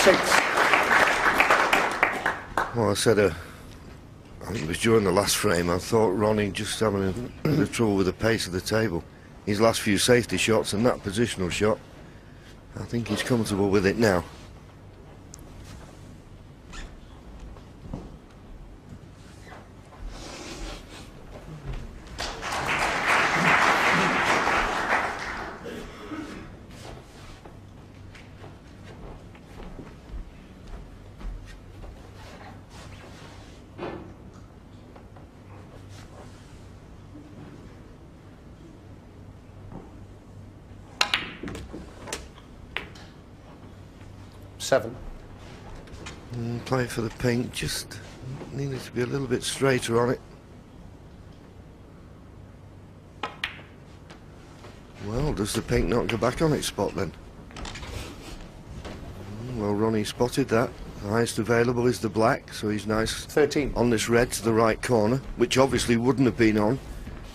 6. Well, I said, I think it was during the last frame, I thought Ronnie just having a bit of trouble with the pace of the table. His last few safety shots and that positional shot, I think he's comfortable with it now. Play for the pink, just needed to be a little bit straighter on it. Well, does the pink not go back on its spot then? Well, Ronnie spotted that. The highest available is the black, so he's nice 13 on this red to the right corner, which obviously wouldn't have been on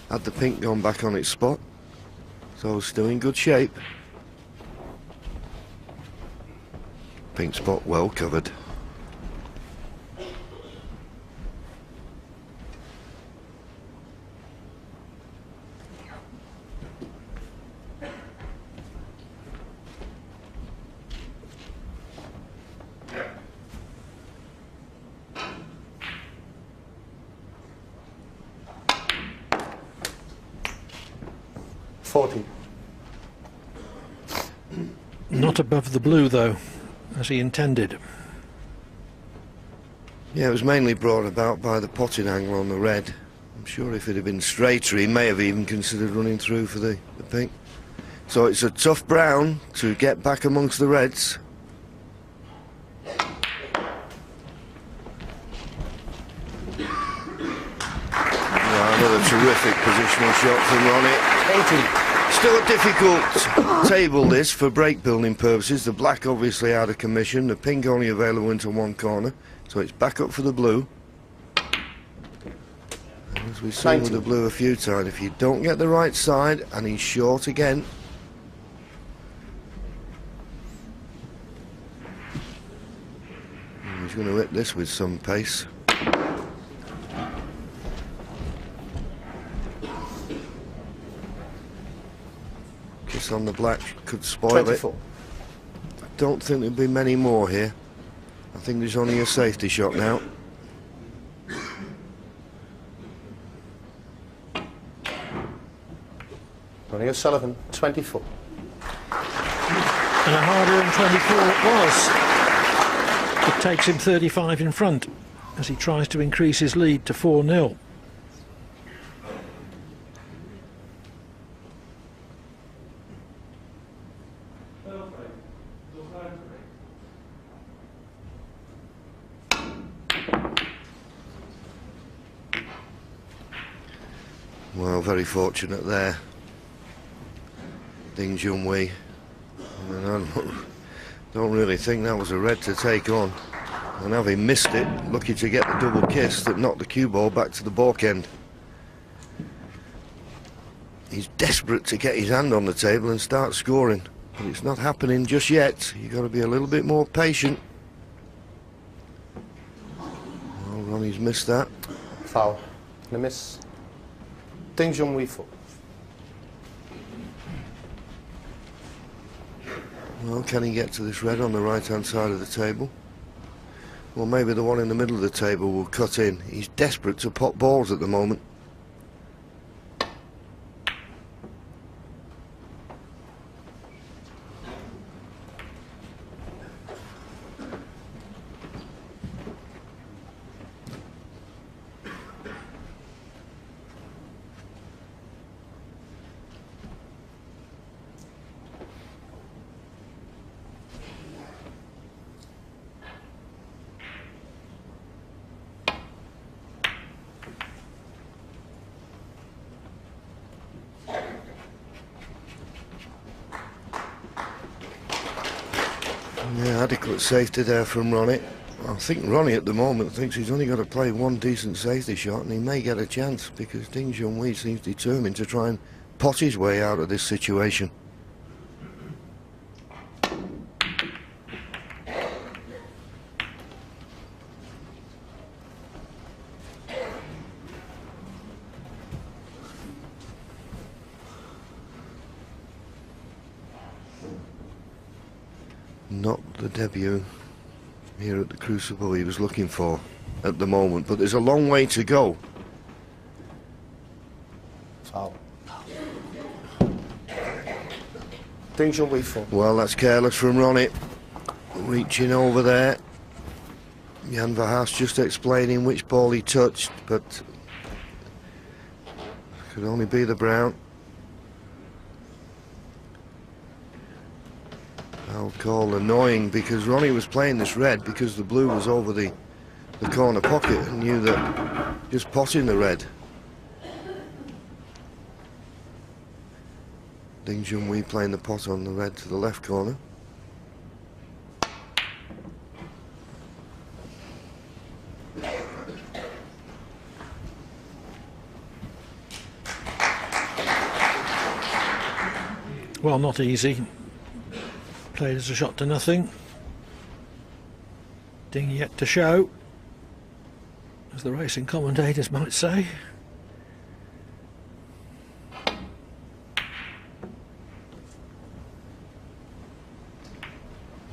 had the pink gone back on its spot. So still in good shape. Pink spot well covered. Not above the blue, though, as he intended. Yeah, it was mainly brought about by the potting angle on the red. I'm sure if it had been straighter, he may have even considered running through for the pink. So it's a tough brown to get back amongst the reds. Another terrific positional shot from Ronnie. 18. Still a difficult table this for break building purposes. The black obviously out of commission, the pink only available into one corner, so it's back up for the blue. And as we've seen with the blue a few times, if you don't get the right side, and he's short again. He's going to hit this with some pace. Kiss on the black could spoil 24. it. I don't think there'll be many more here. I think there's only a safety shot now. Ronnie O'Sullivan, 24. And a harder-earned 24 it was. It takes him 35 in front as he tries to increase his lead to 4-0. Well, very fortunate there. Junhui. I don't really think that was a red to take on. And having missed it, lucky to get the double kiss that knocked the cue ball back to the balk end. He's desperate to get his hand on the table and start scoring, but it's not happening just yet. You've got to be a little bit more patient. Well, Ronnie's missed that. Foul. And a miss. Junhui 4. Well, can he get to this red on the right-hand side of the table? Well, maybe the one in the middle of the table will cut in. He's desperate to pop balls at the moment. Yeah, adequate safety there from Ronnie. I think Ronnie at the moment thinks he's only got to play one decent safety shot and he may get a chance, because Junhui seems determined to try and pot his way out of this situation. not the debut here at the Crucible he was looking for at the moment, but there's a long way to go. Foul. Junhui 4. Well, that's careless from Ronnie, reaching over there. Jan Verhaas just explaining which ball he touched, but could only be the brown. I'll call annoying, because Ronnie was playing this red because the blue was over the corner pocket and knew that just potting the red. Junhui playing the pot on the red to the left corner. Well, not easy. Played as a shot to nothing. Ding yet to show, as the racing commentators might say.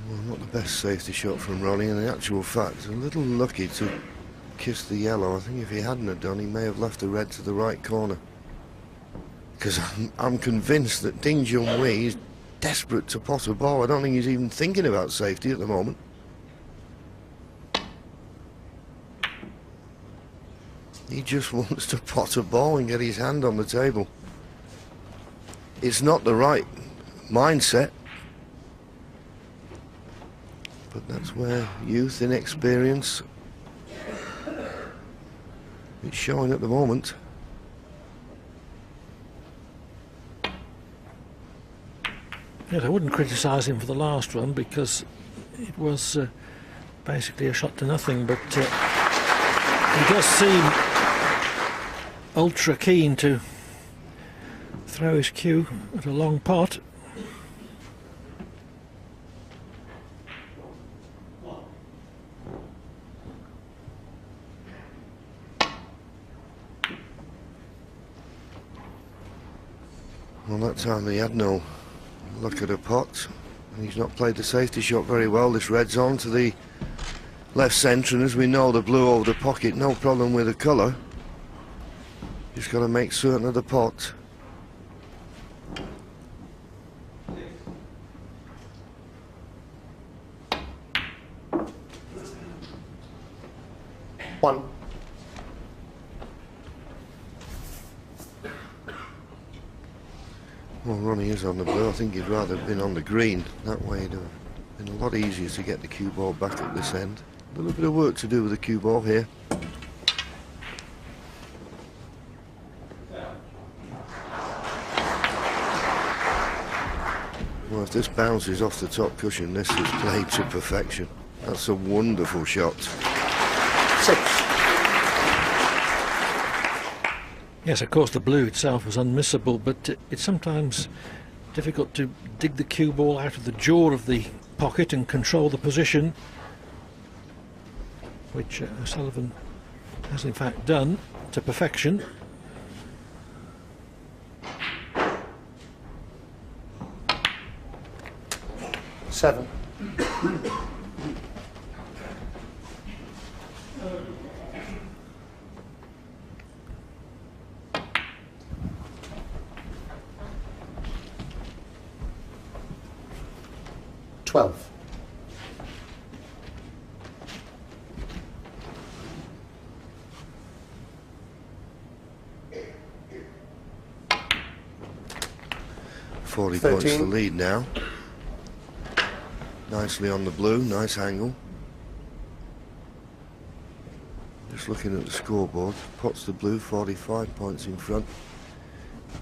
Well, not the best safety shot from Ronnie, and in actual fact, a little lucky to kiss the yellow. I think if he hadn't have done, he may have left the red to the right corner. Because I'm convinced that Junhui is desperate to pot a ball. I don't think he's even thinking about safety at the moment. He just wants to pot a ball and get his hand on the table. It's not the right mindset, but that's where youth, inexperience, it's showing at the moment. Yes, I wouldn't criticise him for the last one because it was basically a shot to nothing, but he does seem ultra keen to throw his cue at a long pot. Well, that time he had no luck at a pot, and he's not played the safety shot very well. This red's on to the left centre, and as we know, the blue over the pocket, no problem with the colour. Just got to make certain of the pot. One. Well, Ronnie is on the blue. I think he'd rather have been on the green. That way it'd have been a lot easier to get the cue ball back at this end. A little bit of work to do with the cue ball here. Well, if this bounces off the top cushion, this is played to perfection. That's a wonderful shot. 6. Yes, of course the blue itself was unmissable, but it's sometimes difficult to dig the cue ball out of the jaw of the pocket and control the position, which Sullivan has in fact done to perfection. Seven. Twelve. Forty points the lead now. Nicely on the blue, nice angle. Just looking at the scoreboard, pots the blue, 45 points in front.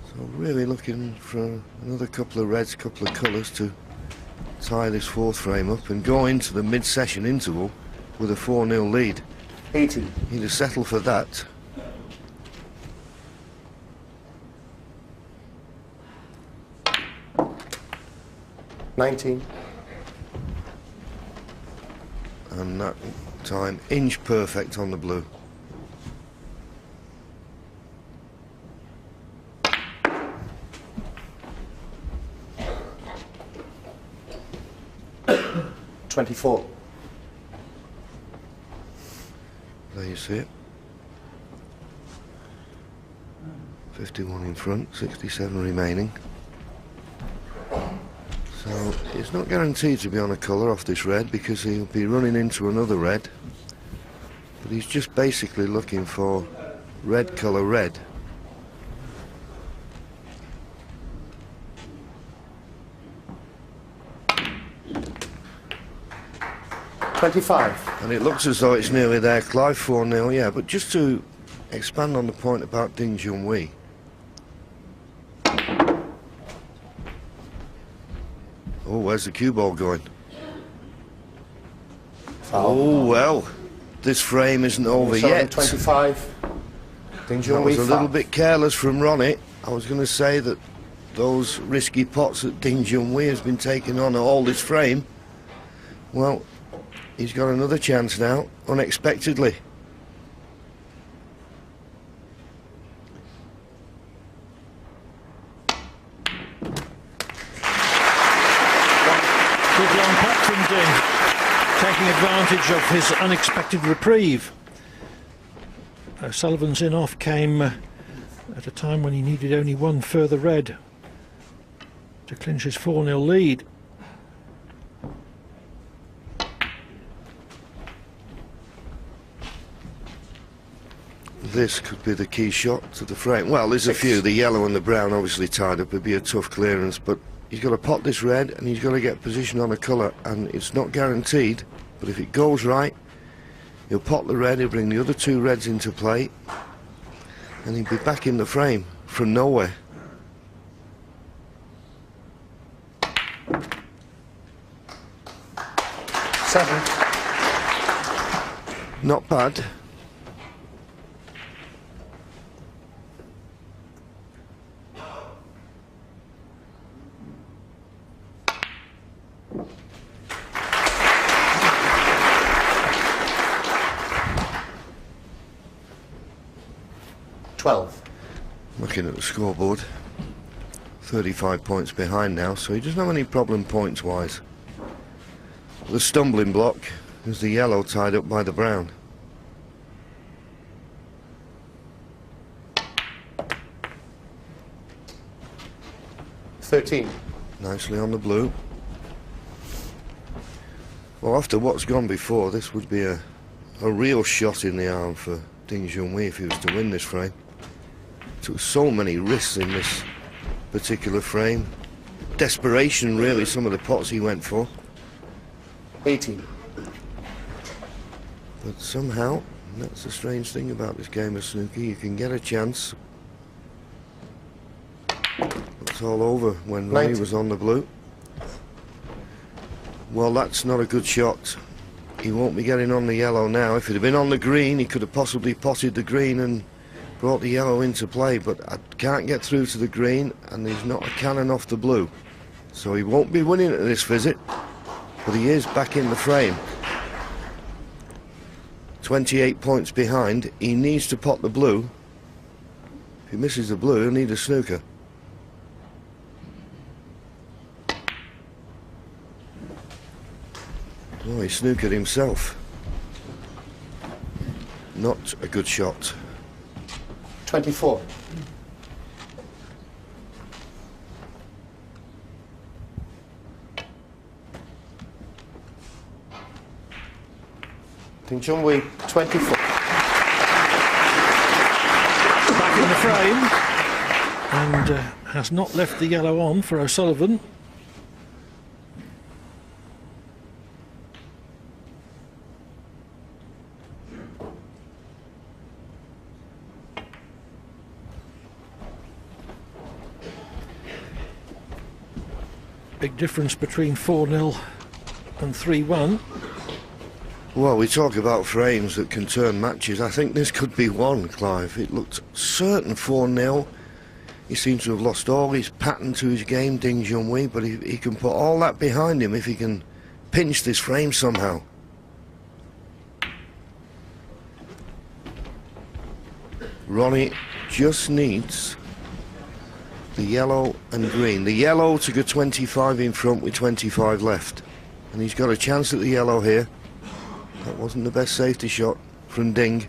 So really looking for another couple of reds, couple of colours to tie this fourth frame up and go into the mid-session interval with a 4-0 lead. 80. He'd have settled for that. $19. And that time, inch perfect on the blue. 24. There you see it. 51 in front, 67 remaining. So it's not guaranteed to be on a colour off this red because he'll be running into another red. But he's just basically looking for red colour red. $25. And it looks as though it's nearly there, Clive, 4-0, yeah. But just to expand on the point about Ding Junhui. Oh, where's the cue ball going? Oh, well, this frame isn't over yet. 25. Ding That was Junhui a little bit careless from Ronnie. I was going to say that those risky pots that Ding Junhui has been taking on all this frame, well, he's got another chance now, unexpectedly. Good long putt from Ding, taking advantage of his unexpected reprieve. O'Sullivan's in-off came at a time when he needed only one further red to clinch his 4-0 lead. This could be the key shot to the frame. Well, there's a few. The yellow and the brown obviously tied up. It'd be a tough clearance, but he's got to pot this red and he's got to get position on a colour, and it's not guaranteed, but if it goes right, he'll pot the red, he'll bring the other two reds into play, and he'll be back in the frame from nowhere. Seven. Not bad. Looking at the scoreboard, 35 points behind now, so he doesn't have any problem points wise. The stumbling block is the yellow tied up by the brown. $13. Nicely on the blue. Well, after what's gone before, this would be a real shot in the arm for Ding Junhui if he was to win this frame. Took so many risks in this particular frame. Desperation, really, some of the pots he went for. 18. But somehow, and that's the strange thing about this game of snooker, you can get a chance. It's all over when Ronnie was on the blue. Well, that's not a good shot. He won't be getting on the yellow now. If it had been on the green, he could have possibly potted the green and brought the yellow into play, but I can't get through to the green, and there's not a cannon off the blue. So he won't be winning at this visit, but he is back in the frame. 28 points behind. He needs to pot the blue. If he misses the blue, he'll need a snooker. Oh, he snookered himself. Not a good shot. 24. Ding Junhui, 24. Back in the frame, and has not left the yellow on for O'Sullivan. Big difference between 4-0 and 3-1. Well, we talk about frames that can turn matches. I think this could be one, Clive. It looked certain 4-0. He seems to have lost all his pattern to his game, Ding Junhui, but he can put all that behind him if he can pinch this frame somehow. Ronnie just needs the yellow and green. The yellow to go 25 in front with 25 left. And he's got a chance at the yellow here. That wasn't the best safety shot from Ding.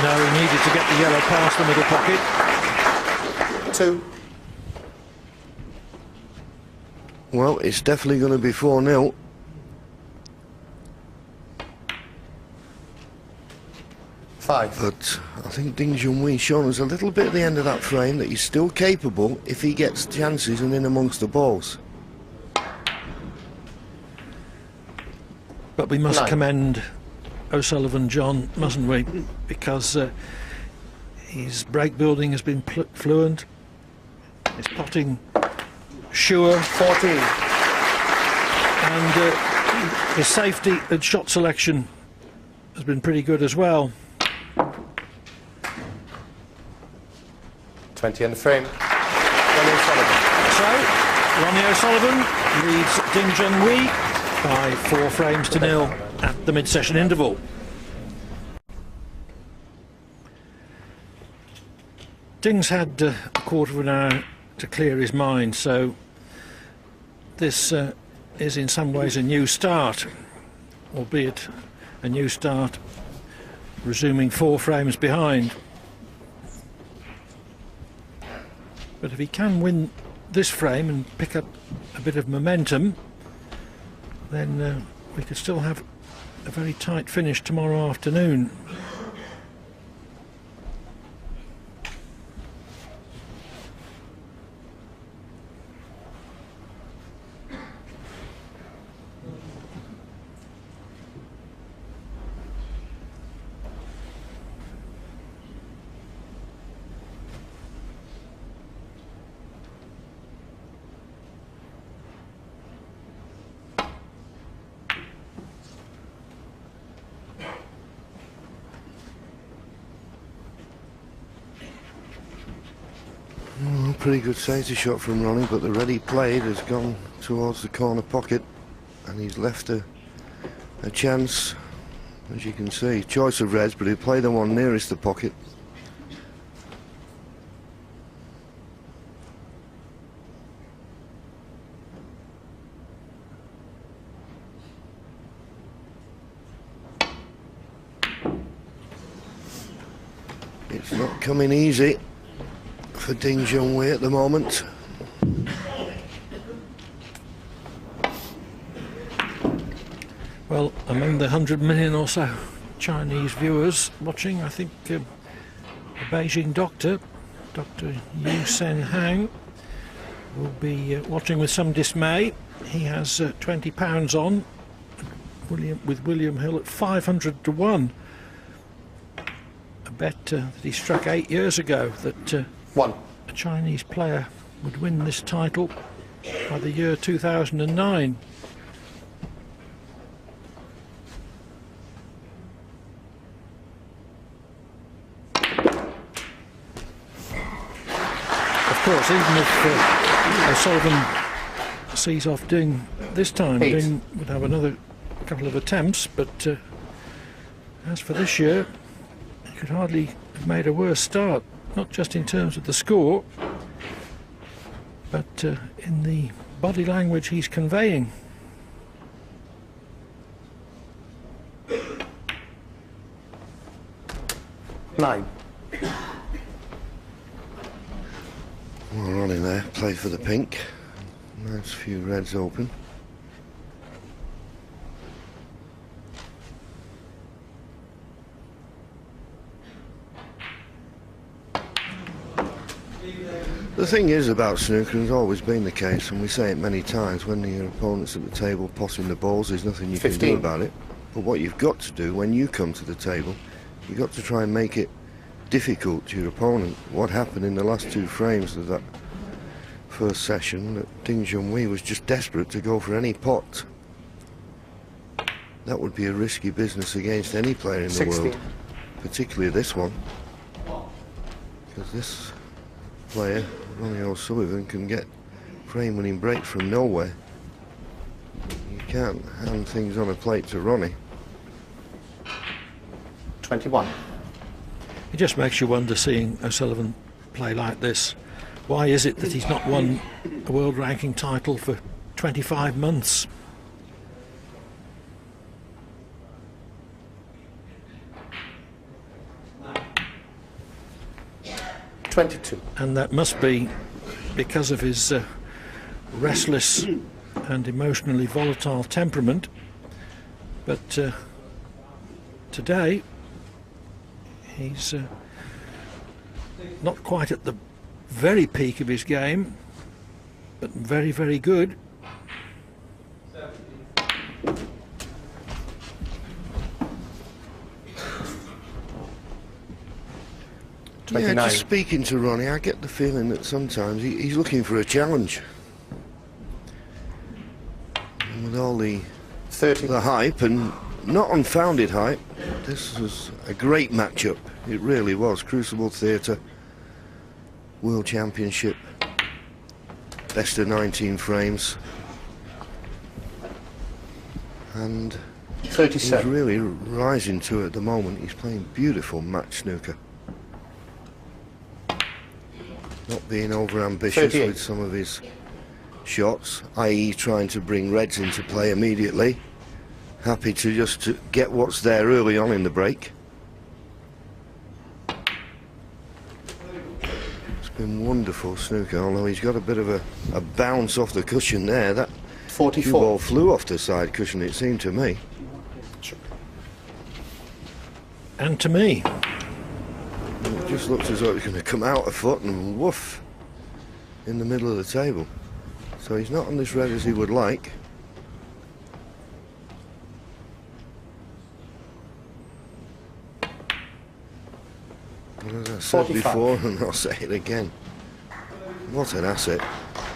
No, he needed to get the yellow past the middle pocket. 2. Well, it's definitely going to be 4-0. But I think Ding Junhui shown us a little bit at the end of that frame that he's still capable if he gets chances and in amongst the balls. But we must 9. commend O'Sullivan John, mustn't we? Because his break building has been fluent, his potting sure, 14. and his safety and shot selection has been pretty good as well. 20 in the frame. Ronnie O'Sullivan. So, Ronnie O'Sullivan leads Ding Junhui by 4 frames to 0 at the mid-session interval. Ding's had a quarter of an hour to clear his mind, so this is in some ways a new start, albeit a new start resuming 4 frames behind. But if he can win this frame and pick up a bit of momentum, then we could still have a very tight finish tomorrow afternoon. Pretty good safety shot from Ronnie, but the red he played has gone towards the corner pocket and he's left a chance, as you can see. Choice of reds, but he played the one nearest the pocket. It's not coming easy for Ding Junhui at the moment. Well, among the 100 million or so Chinese viewers watching, I think a Beijing doctor, Dr. Yu Sen Hang, will be watching with some dismay. He has £20 on, with William Hill at 500 to 1. A bet that he struck 8 years ago, that 1. a Chinese player would win this title by the year 2009. Of course, even if O'Sullivan sees off Ding this time, 8. Ding would have another couple of attempts, but as for this year, he could hardly have made a worse start, not just in terms of the score, but in the body language he's conveying. Nine. Well, Ronnie there, played for the pink. Nice few reds open. The thing is about snooker, has always been the case, and we say it many times, when your opponent's at the table possing the balls, there's nothing you 15. can do about it. But what you've got to do when you come to the table, you've got to try and make it difficult to your opponent. What happened in the last 2 frames of that first session, that Ding Junhui was just desperate to go for any pot. That would be a risky business against any player in the 16. world, particularly this one, because this player, Ronnie O'Sullivan, can get frame-winning breaks from nowhere. You can't hand things on a plate to Ronnie. 21. It just makes you wonder, seeing O'Sullivan play like this? Why is it that he's not won a world ranking title for 25 months? And that must be because of his restless and emotionally volatile temperament. But today he's not quite at the very peak of his game, but very, very good. Yeah, just speaking to Ronnie, I get the feeling that sometimes he's looking for a challenge. And with all the hype, and not unfounded hype, this was a great matchup. It really was. Crucible Theatre, World Championship, best of 19 frames. And 37. he's really rising to it at the moment. He's playing beautiful match snooker. Not being over ambitious with some of his shots, i.e. trying to bring reds into play immediately. Happy to just get what's there early on in the break. It's been wonderful snooker, although he's got a bit of a bounce off the cushion there. That 44. cue ball flew off the side cushion, it seemed to me. And to me. It just looks as though it's going to come out a foot and woof in the middle of the table. So he's not on this red as he would like. But as I said 45. before, and I'll say it again, what an asset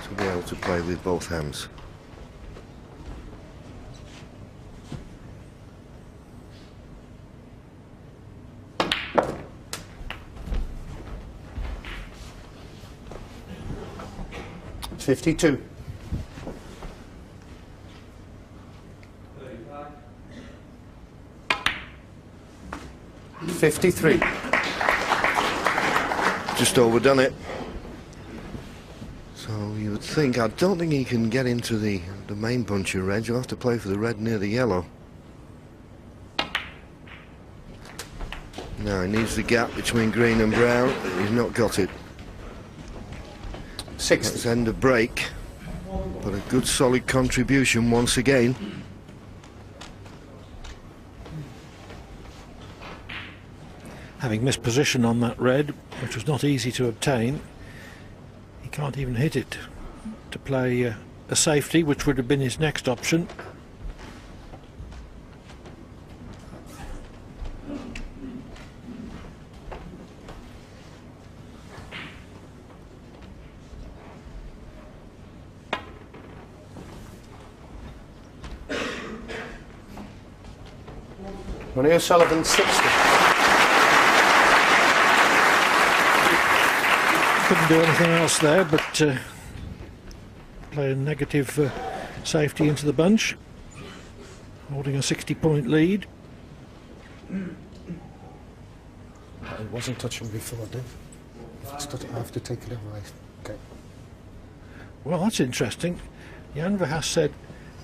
to be able to play with both hands. $52. 53. Just overdone it. So you would think, I don't think he can get into the main bunch of reds. You'll have to play for the red near the yellow. Now he needs the gap between green and brown. He's not got it. 60. Let's end the break. But a good solid contribution once again. Having missed position on that red, which was not easy to obtain, he can't even hit it to play a safety, which would have been his next option. Ronnie O'Sullivan, 60. Couldn't do anything else there, but play a negative safety into the bunch, holding a 60-point lead. It wasn't touching before, Dave. If it's touching, I have to take it away. Okay. Well, that's interesting. Jan Verhaas said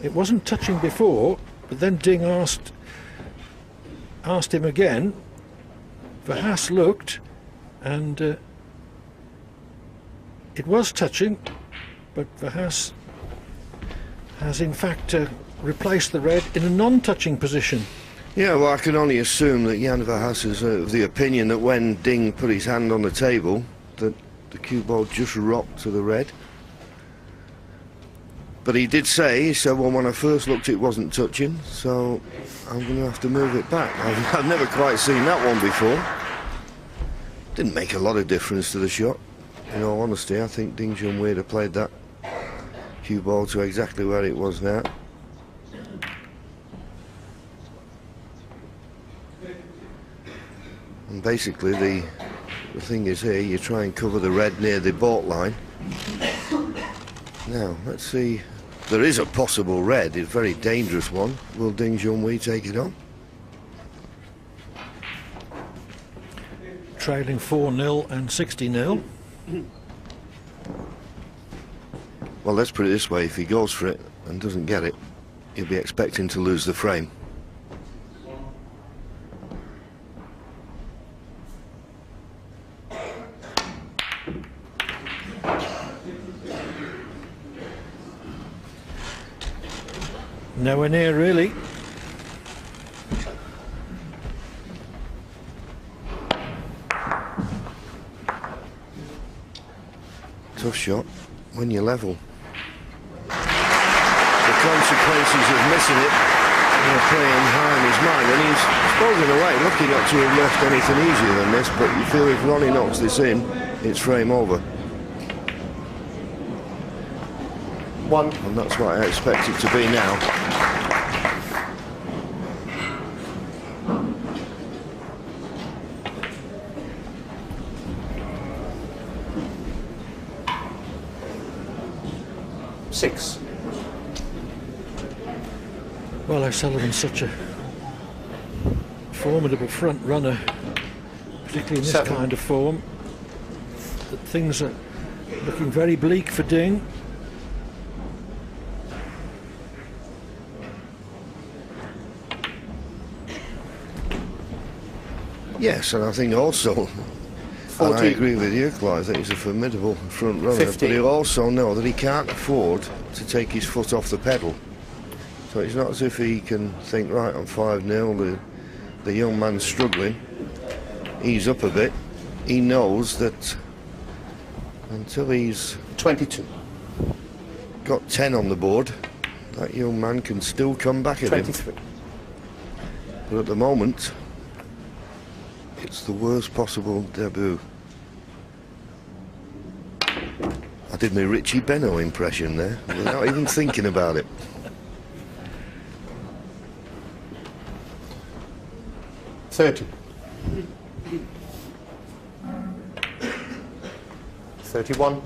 it wasn't touching before, but then Ding asked him again. Verhaas looked, and it was touching, but Verhaas has in fact replaced the red in a non-touching position. Yeah, well, I can only assume that Jan Verhaas is of the opinion that when Ding put his hand on the table, that the cue ball just rocked to the red. But he did say, he said, well, when I first looked it wasn't touching, so I'm going to have to move it back. I've never quite seen that one before. Didn't make a lot of difference to the shot. In all honesty, I think Ding Junhui had played that cue ball to exactly where it was now. And basically the thing is here, you try and cover the red near the baulk line. Now, let's see. There is a possible red, a very dangerous one. Will Ding Junhui take it on? Trailing 4-0 and 60-0. Well, let's put it this way, if he goes for it and doesn't get it, he'll be expecting to lose the frame. Nowhere near, really. Tough shot when you're level. The consequences of missing it are playing high in his mind, and he's, I suppose in a way, lucky not to have left anything easier than this, but you feel if Ronnie knocks this in, it's frame over. One. And that's what I expect it to be now. Six. Well, O'Sullivan's such a formidable front runner, particularly in this Seven. kind of form, that things are looking very bleak for Ding. Yes, and I think also, and I agree with you, Clive, that he's a formidable front runner, 50. but he'll also know that he can't afford to take his foot off the pedal. So it's not as if he can think, right, I'm 5-0, the young man's struggling, he's up a bit. He knows that until he's 22. got 10 on the board, that young man can still come back at him. 23. But at the moment, it's the worst possible debut. I did my Richie Benno impression there, without even thinking about it. $30. 31.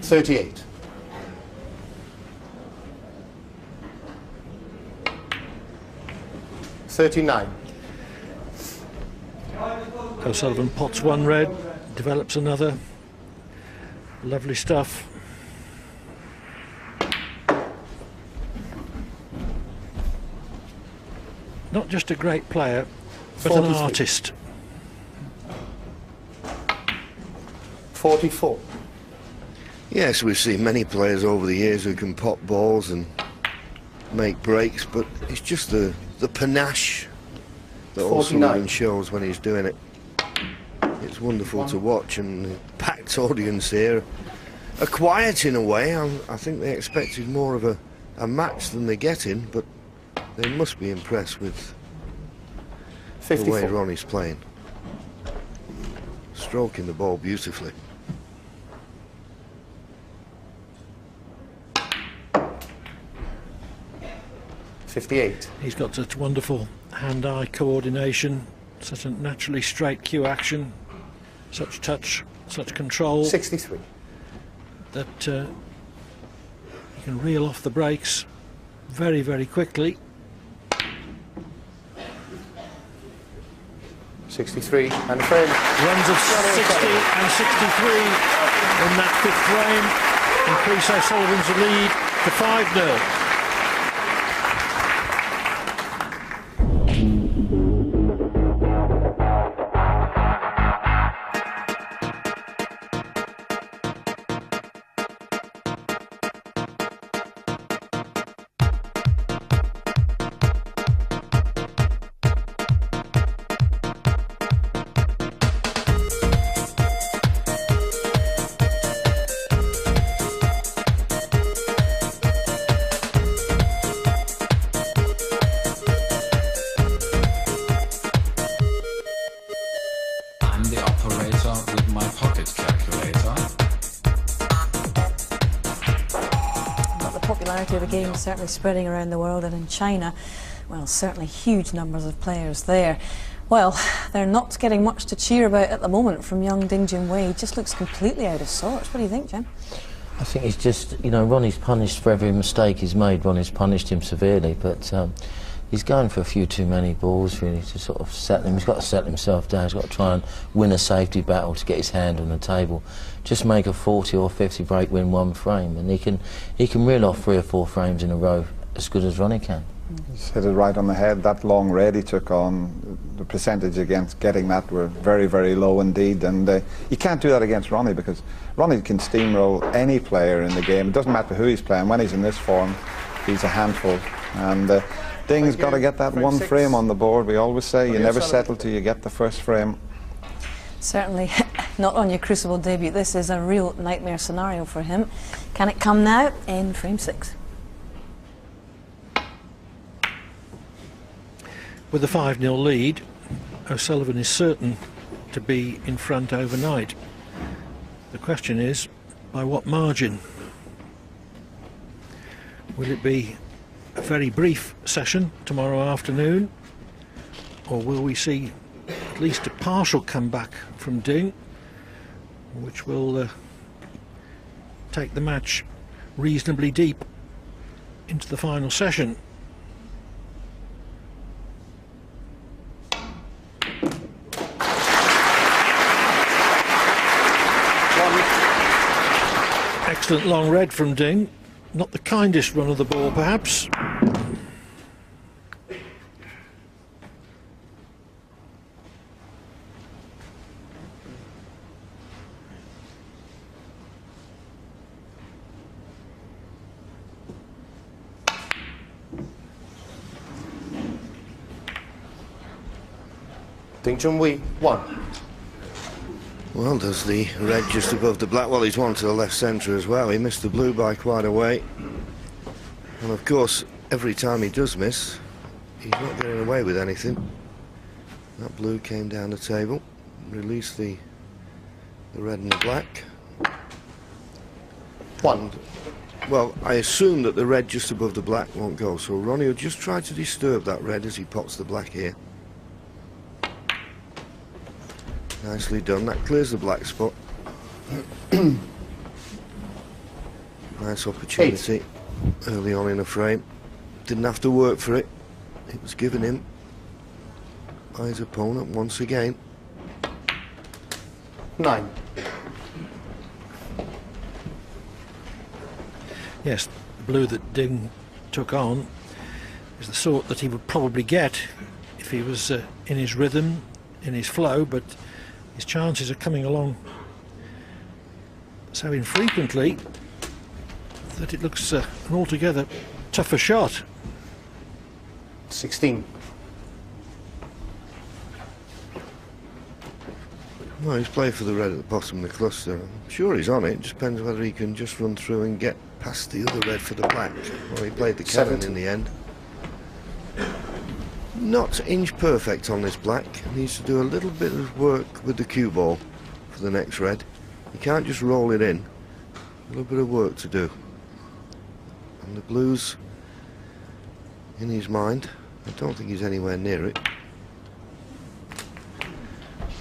38. 39. O'Sullivan pots one red, develops another. Lovely stuff. Not just a great player, but an 43. artist. 44. Yes, we've seen many players over the years who can pop balls and make breaks, but it's just the panache that 49. O'Sullivan shows when he's doing it. It's wonderful to watch, and the packed audience here are quiet in a way. I think they expected more of a match than they're getting, but they must be impressed with the 54. way Ronnie's playing. Stroking the ball beautifully. $58. He's got such wonderful hand-eye coordination, such a naturally straight cue action, such touch, such control, 63. that he can reel off the brakes very, very quickly. 63 and a frame. Runs of 60 and 63 in that fifth frame increase O'Sullivan's lead to 5-0. The game is certainly spreading around the world, and in China, well, certainly huge numbers of players there. Well, they're not getting much to cheer about at the moment from young Junhui. He just looks completely out of sorts. What do you think, Jim? I think he's just, you know, Ronnie's punished for every mistake he's made. Ronnie's punished him severely, but he's going for a few too many balls really to sort of settle him. He's got to settle himself down. He's got to try and win a safety battle to get his hand on the table. Just make a 40 or 50 break, win one frame, and he can reel off 3 or 4 frames in a row as good as Ronnie can. He's hit it right on the head. That long red he took on, the percentage against getting that were very, very low indeed. And you can't do that against Ronnie, because Ronnie can steamroll any player in the game. It doesn't matter who he's playing. When he's in this form, he's a handful. And Ding's got to get that one frame on the board. We always say you never settle till you get the first frame. Certainly not on your Crucible debut. This is a real nightmare scenario for him. Can it come now in frame 6? With a 5-0 lead, O'Sullivan is certain to be in front overnight. The question is, by what margin? Will it be a very brief session tomorrow afternoon, or will we see at least a partial comeback from Ding, which will take the match reasonably deep into the final session? Excellent long red from Ding. Not the kindest run of the ball, perhaps. Ding Junhui, 1. Well, there's the red just above the black. Well, he's one to the left centre as well. He missed the blue by quite a way. And of course, every time he does miss, he's not getting away with anything. That blue came down the table, released the red and the black. 1. And, well, I assume that the red just above the black won't go, so Ronnie will just try to disturb that red as he pots the black here. Nicely done. That clears the black spot. Nice opportunity early on in a frame. Didn't have to work for it. It was given him by his opponent once again. 9. Yes, the blue that Ding took on is the sort that he would probably get if he was in his rhythm, in his flow, but his chances are coming along so infrequently that it looks an altogether tougher shot. 16. Well, he's playing for the red at the bottom of the cluster. I'm sure he's on it. It just depends whether he can just run through and get past the other red for the black. Well, he played the cannon in the end. Not inch perfect on this black. He needs to do a little bit of work with the cue ball for the next red. He can't just roll it in. A little bit of work to do. And the blue's in his mind. I don't think he's anywhere near it.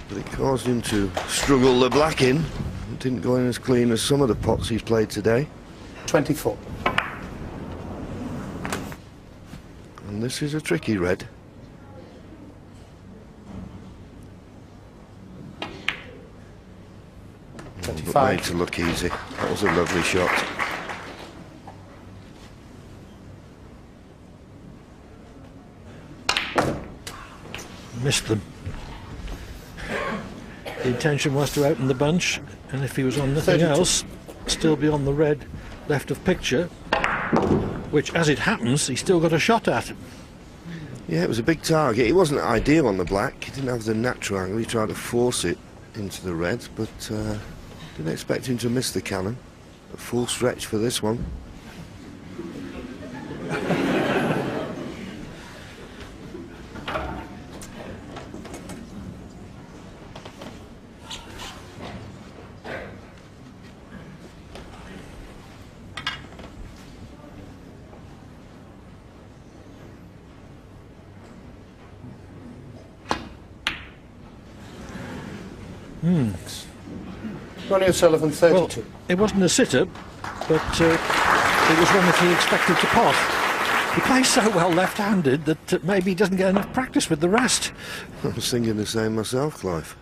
But it caused him to struggle the black in. It didn't go in as clean as some of the pots he's played today. 24. And this is a tricky red. But made to look easy. That was a lovely shot. Missed them. The intention was to open the bunch, and if he was on nothing 32. else, still be on the red left of picture, which, as it happens, he still got a shot at. Yeah, it was a big target. It wasn't ideal on the black. He didn't have the natural angle. He tried to force it into the red, but didn't expect him to miss the cannon. A full stretch for this one. Ronnie O'Sullivan, 32. Well, it wasn't a sitter, but it was one that he expected to pot. He plays so well left-handed that maybe he doesn't get enough practice with the rest. I was thinking the same myself, Clive.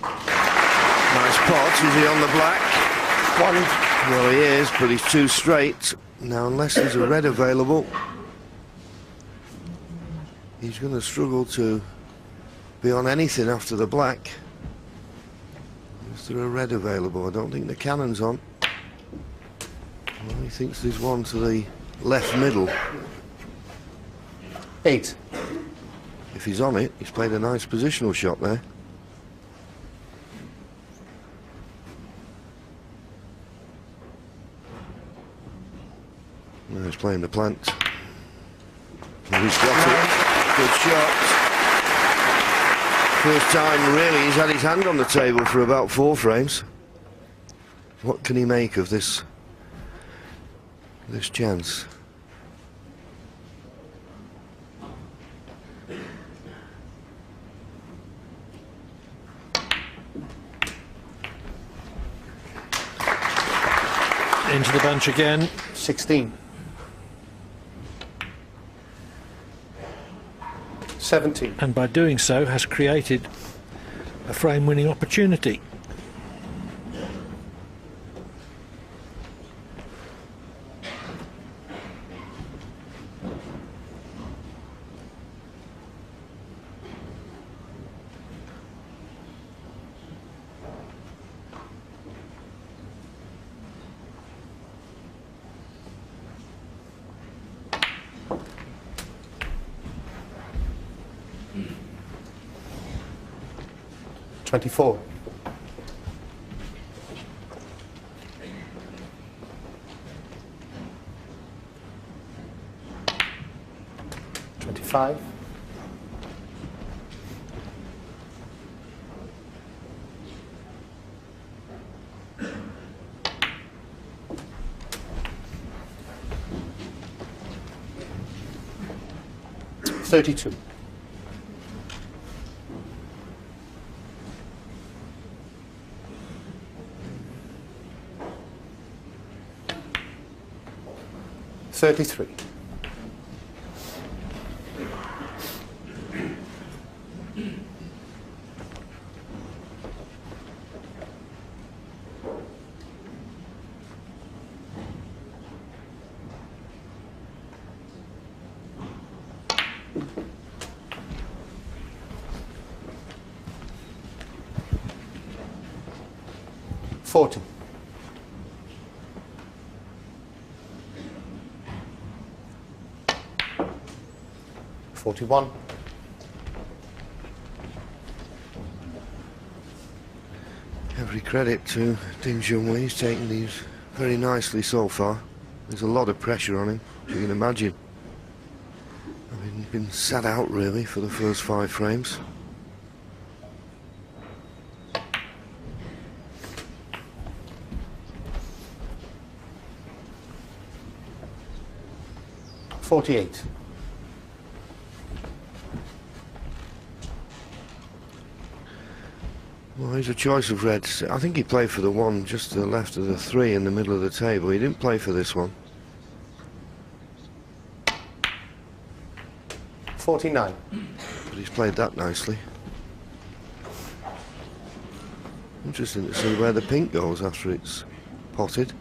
Nice pot. Is he on the black? One. Well, he is, but he's too straight. Now, unless there's a red available, he's going to struggle to be on anything after the black. Is there a red available? I don't think the cannon's on. Well, he thinks there's one to the left middle. 8. If he's on it, he's played a nice positional shot there. Now he's playing the plant. And he's got it. Good shot. First time, really, he's had his hand on the table for about 4 frames. What can he make of this chance? Into the bunch again. 16. 17. And by doing so has created a frame-winning opportunity. $24. $25. $32. $33. $40. 41. Every credit to Junhui. He's taken these very nicely so far. There's a lot of pressure on him, as you can imagine. Having been sat out really for the first 5 frames. $48. Well, he's a choice of reds. I think he played for the one just to the left of the 3 in the middle of the table. He didn't play for this one. 49. But he's played that nicely. Interesting to see where the pink goes after it's potted.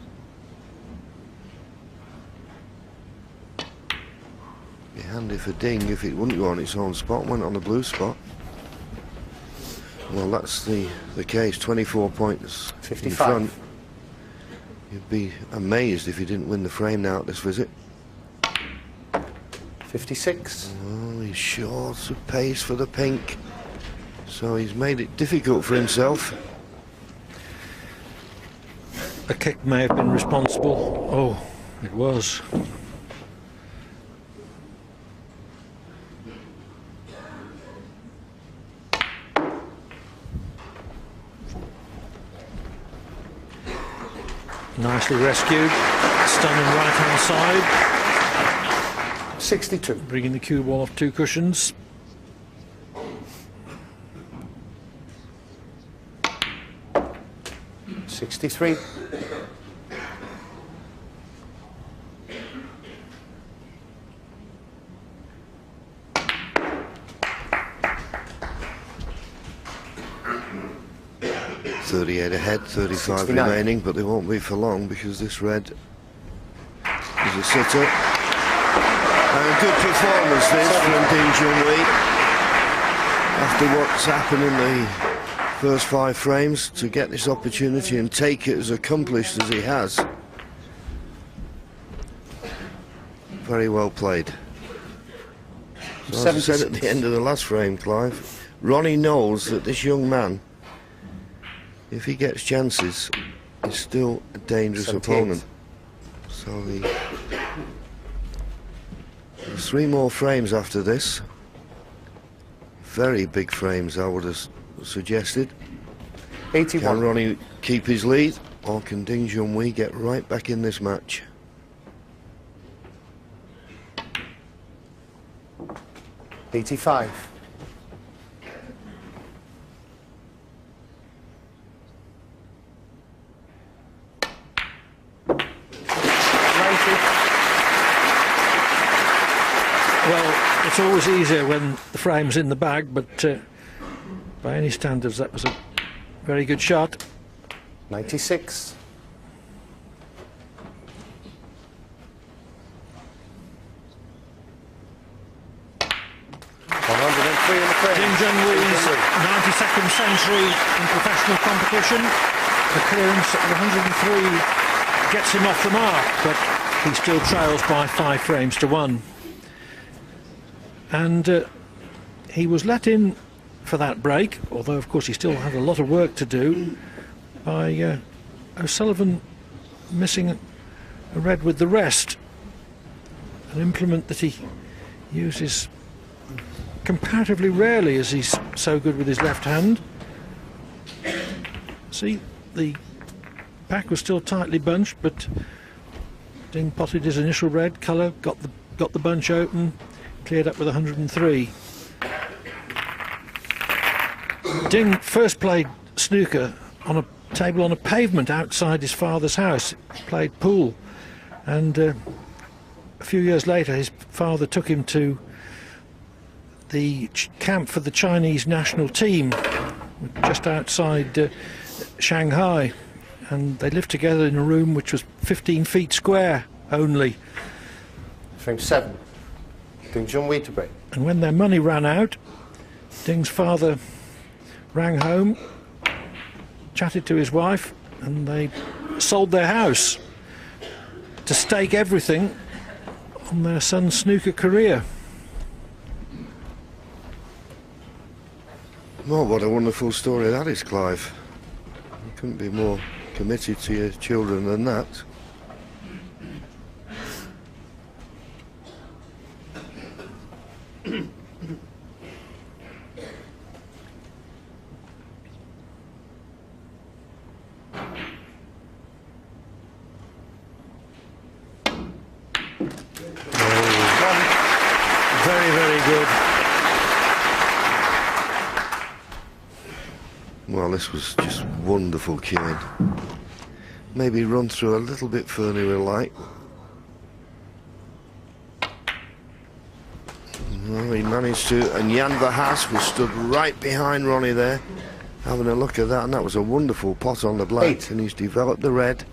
Be handy for ding if it wouldn't go on its own spot. Went on the blue spot. Well, that's the case. 24 points 55. in front. You'd be amazed if he didn't win the frame now at this visit. 56. Oh, he's short of pace for the pink. So he's made it difficult for himself. A kick may have been responsible. Oh, it was. Nicely rescued. Stunning right-hand side. 62. Bringing the cue ball off 2 cushions. 63. .38 ahead, 35 69. remaining, but they won't be for long because this red is a sitter. And a good performance this from Ding Junhui. After what's happened in the first 5 frames, to get this opportunity and take it as accomplished as he has. Very well played. So as I said at the end of the last frame, Clive, Ronnie knows that this young man, if he gets chances, is still a dangerous 78. opponent. So there's 3 more frames after this. Very big frames, I would have suggested. 81. Can Ronnie keep his lead, or can Ding Junhui get right back in this match? 85. Well, it's always easier when the frame's in the bag, but by any standards that was a very good shot. 96. Ding Junhui's 92nd century in professional competition. The clearance at 103 gets him off the mark, but he still trails by 5 frames to 1. And he was let in for that break, although of course he still had a lot of work to do, by O'Sullivan missing a red with the rest, an implement that he uses comparatively rarely, as he's so good with his left hand. See, the pack was still tightly bunched, but Ding potted his initial red colour, got the bunch open, cleared up with 103. Ding first played snooker on a table on a pavement outside his father's house. He played pool, and a few years later his father took him to the camp for the Chinese national team just outside Shanghai, and they lived together in a room which was 15 feet square only. Frame 7. Ding Junhui to break. And when their money ran out, Ding's father rang home, chatted to his wife, and they sold their house to stake everything on their son's snooker career. Oh, what a wonderful story that is, Clive. You couldn't be more committed to your children than that. Very, very good. Well, this was just wonderful cueing. Maybe run through a little bit further we like. Well, he managed to, and Jan Verhaas was stood right behind Ronnie there, having a look at that, and that was a wonderful pot on the black. 8. And he's developed the red.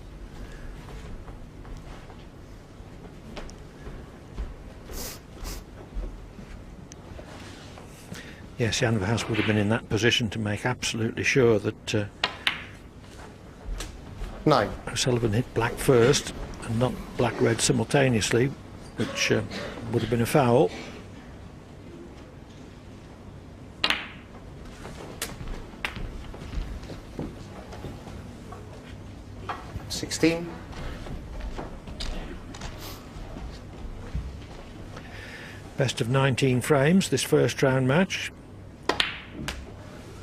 Yes, Jan Verhaas would have been in that position to make absolutely sure that 9. O'Sullivan hit black first and not black-red simultaneously, which would have been a foul. $16. Best of 19 frames, this first round match.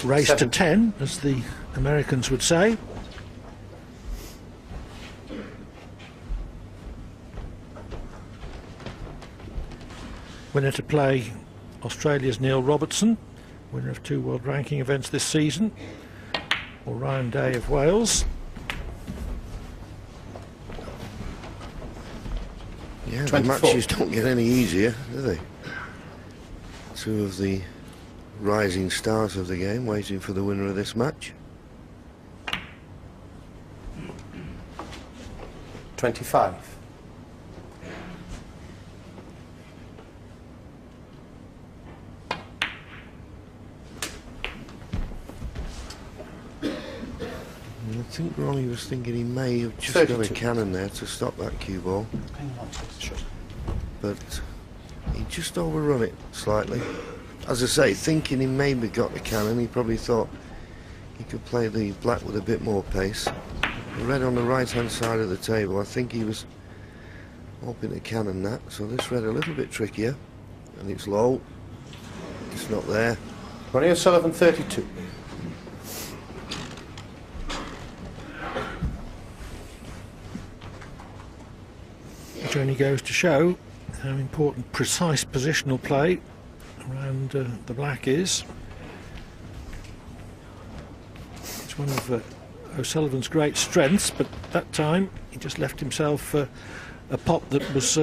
Race to 7. 10, as the Americans would say. Winner to play, Australia's Neil Robertson, winner of 2 world ranking events this season, or Ryan Day of Wales. Yeah, the 24. matches don't get any easier, do they? Two of the rising stars of the game waiting for the winner of this match. 25. I think Ronnie was thinking he may have just 32. got a cannon there to stop that cue ball, Hang on to the shot. but he just overrun it slightly. As I say, thinking he maybe got the cannon, he probably thought he could play the black with a bit more pace. The red on the right-hand side of the table, I think he was hoping to cannon that, so this red a little bit trickier, and it's low, it's not there. Ronnie O'Sullivan, 32. Which only goes to show how important precise positional play around the black is. It's one of O'Sullivan's great strengths, but that time he just left himself a pot that was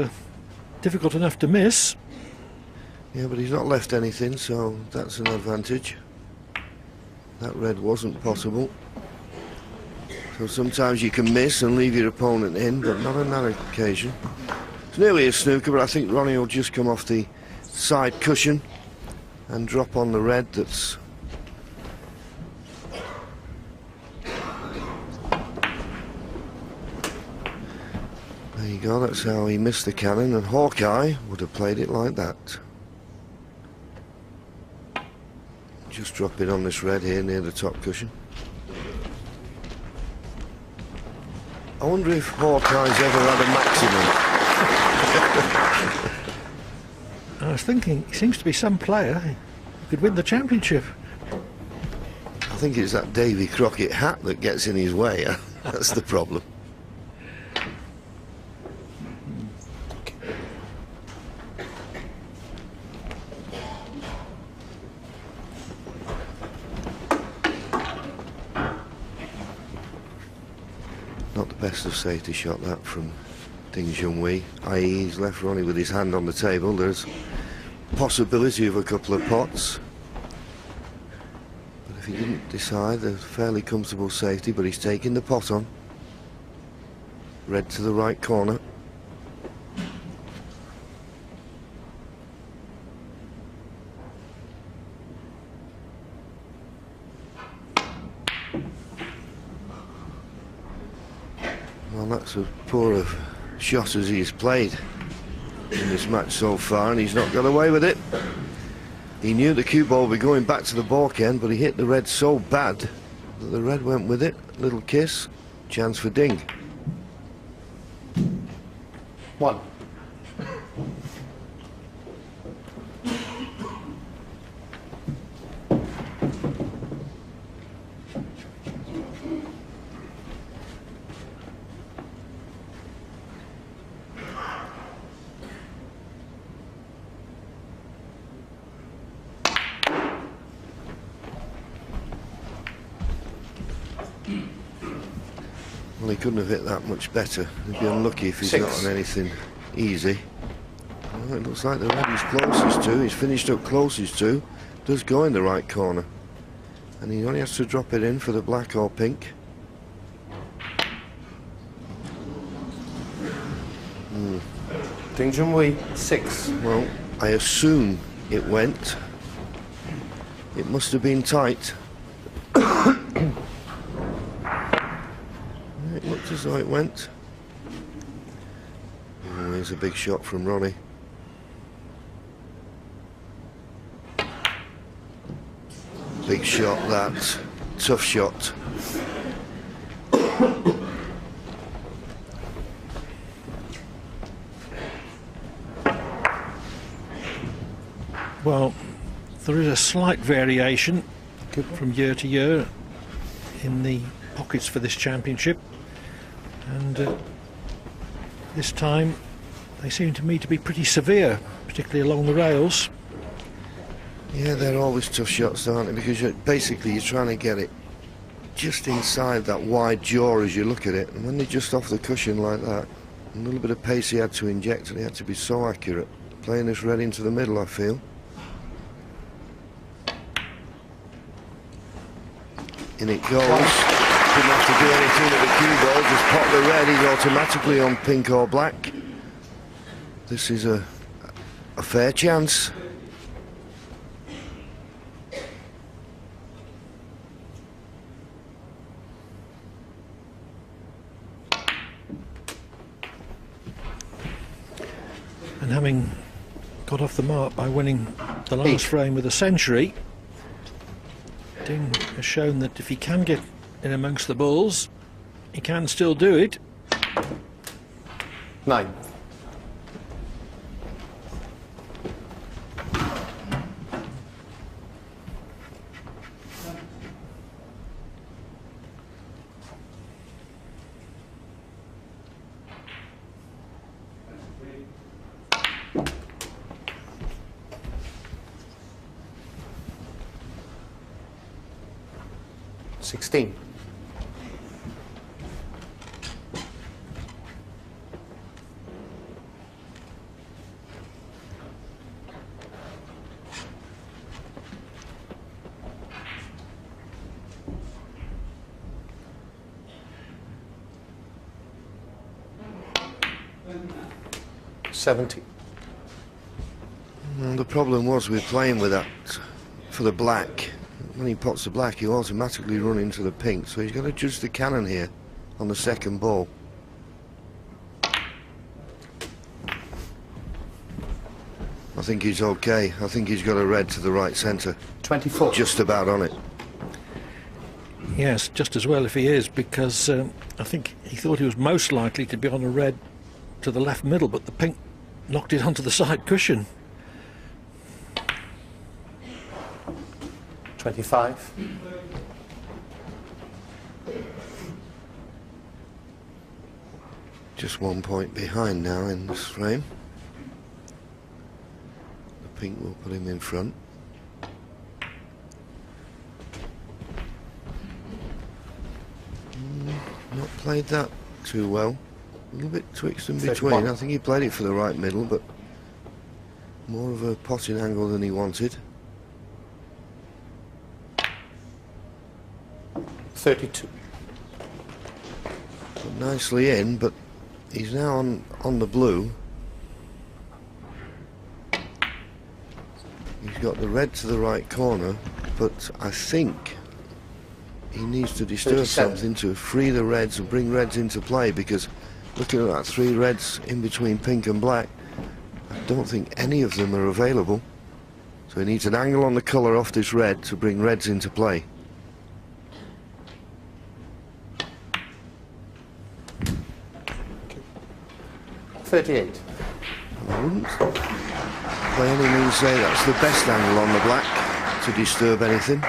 difficult enough to miss. Yeah, but he's not left anything, so that's an advantage. That red wasn't possible. So sometimes you can miss and leave your opponent in, but not on that occasion. It's nearly a snooker, but I think Ronnie will just come off the side cushion and drop on the red that's... There you go, that's how he missed the cannon, and Hawkeye would have played it like that. Just drop it on this red here near the top cushion. I wonder if Hawkeye's ever had a maximum. I was thinking, he seems to be some player who could win the championship. I think it's that Davy Crockett hat that gets in his way. That's the problem. Not the best of safety shot that from Junhui, i.e. he's left Ronnie with his hand on the table. There's possibility of a couple of pots, but if he didn't decide, a fairly comfortable safety, but he's taking the pot on. Red to the right corner. Well, that's as poor a shot as he's played in this match so far, and he's not got away with it. He knew the cue ball would be going back to the balk end, but he hit the red so bad that the red went with it. Little kiss, chance for ding. 1. Well, he couldn't have hit that much better. He'd be unlucky if he's 6. not on anything easy. Well, it looks like the red he's closest to, he's finished up closest to, does go in the right corner. And he only has to drop it in for the black or pink. Ding Junhui, 6. Well, I assume it went. It must have been tight. It looked as though it went. Oh, here's a big shot from Ronnie. Big shot, that. Tough shot. Well, there is a slight variation from year to year in the pockets for this championship, and this time they seem to me to be pretty severe, particularly along the rails. Yeah, they're always tough shots, aren't they? Because basically you're trying to get it just inside that wide jaw as you look at it, and when they're just off the cushion like that, A little bit of pace he had to inject, and he had to be so accurate. Playing this red into the middle, I feel. In it goes. Didn't have to do anything at the cue ball, just pop the red. He's automatically on pink or black. This is a fair chance. And having got off the mark by winning the last frame with a century, Ding has shown that if he can get in amongst the balls, he can still do it. 9. Sixteen. $70. And the problem was we're playing with that for the black. When he pots the black, he'll automatically run into the pink, so he's got to judge the cannon here on the second ball. I think he's okay. I think he's got a red to the right centre. 24. Just about on it. Yes, just as well if he is, because I think he thought he was most likely to be on a red to the left middle, but the pink knocked it onto the side cushion. 25. Just 1 point behind now in this frame. The pink will put him in front. Not played that too well. A little bit twixt in between. 31. I think he played it for the right middle, but more of a potting angle than he wanted. 32. Put nicely in, but he's now on the blue. He's got the red to the right corner, but I think he needs to disturb 37. something to free the reds and bring reds into play, because looking at that 3 reds in between pink and black, I don't think any of them are available. So he needs an angle on the colour off this red to bring reds into play. 38. I wouldn't by any means say that's the best angle on the black to disturb anything.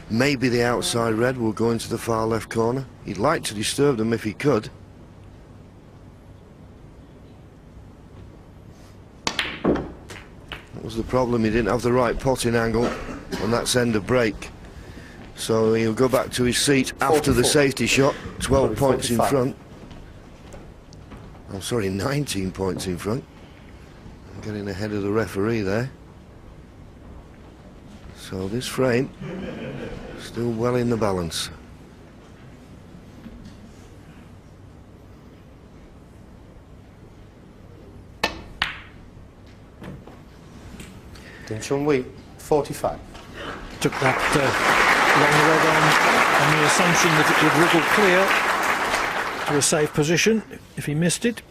Maybe the outside red will go into the far left corner. He'd like to disturb them if he could. That was the problem, he didn't have the right potting angle on that end of break. So he'll go back to his seat after the 44. safety shot, 12 points in 45. front. I'm sorry, 19 points in front. I'm getting ahead of the referee there. So this frame, still well in the balance. Junhui, 45. Took that long red on the assumption that it would wriggle clear to a safe position if he missed it.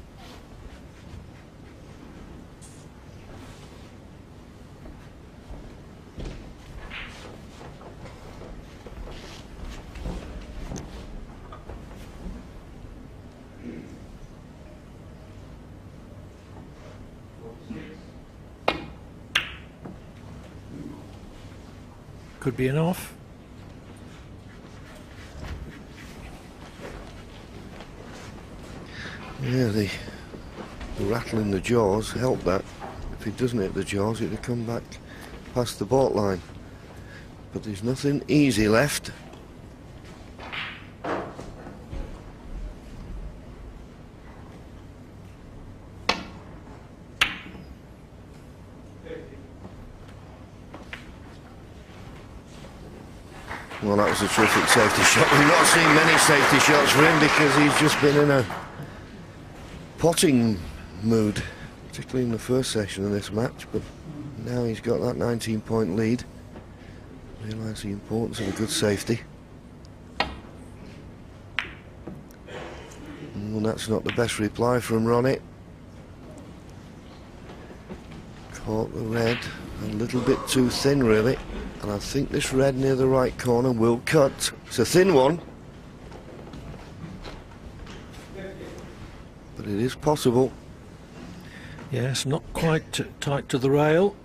Could be an off. Yeah, the rattle in the jaws helped that. If he doesn't hit the jaws, it'd come back past the baulk line. But there's nothing easy left. Well, that was a terrific safety shot. We've not seen many safety shots for him because he's just been in a potting mood, particularly in the first session of this match, but now he's got that 19-point lead. Realise the importance of a good safety. Well, that's not the best reply from Ronnie. Caught the red a little bit too thin, really, and I think this red near the right corner will cut. It's a thin one, but it is possible. Yes, not quite tight to the rail.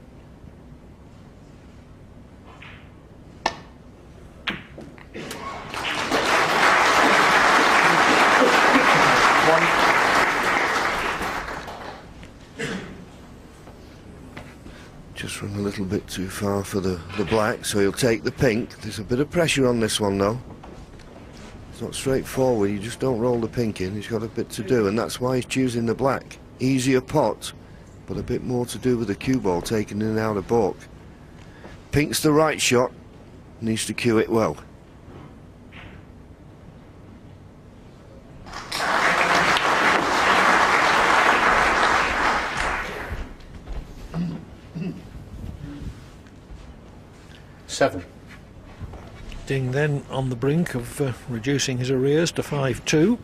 Just run a little bit too far for the black, so he'll take the pink. There's a bit of pressure on this one, though. It's not straightforward, you just don't roll the pink in. He's got a bit to do, and that's why he's choosing the black. Easier pot, but a bit more to do with the cue ball taken in and out of baulk. Pink's the right shot, needs to cue it well. Seven. Ding then on the brink of reducing his arrears to 5-2,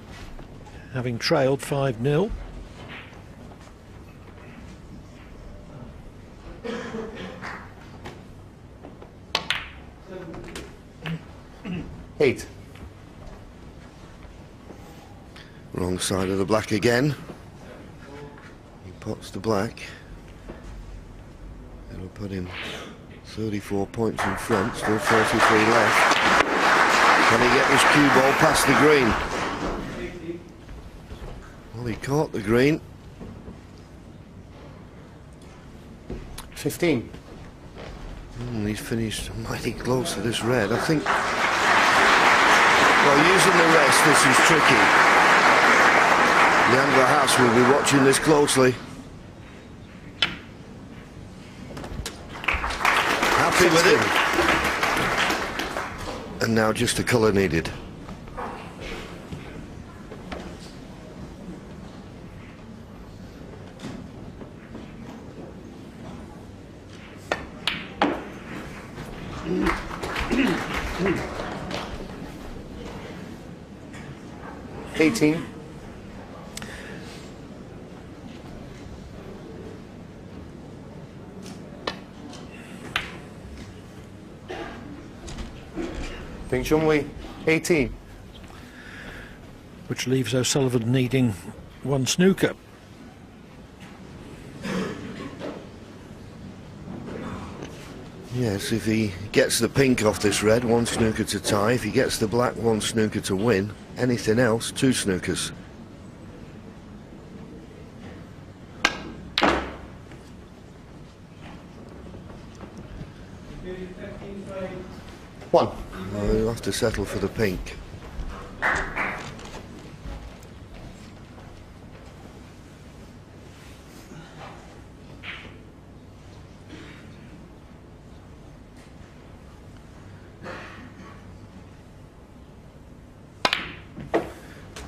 having trailed 5-0. Eight. Wrong side of the black again. He pots the black. It'll put him 34 points in front, still 43 left. Can he get this cue ball past the green? Well, he caught the green. 15. He's finished mighty close to this red. I think, well, using the rest, this is tricky. The Angler House will be watching this closely. Happy with it. And now just the colour needed. $18. Think Junhui, 18. Which leaves O'Sullivan needing one snooker. Yes, if he gets the pink off this red, one snooker to tie. If he gets the black, one snooker to win. Anything else, two snookers. One. Well, he'll have to settle for the pink.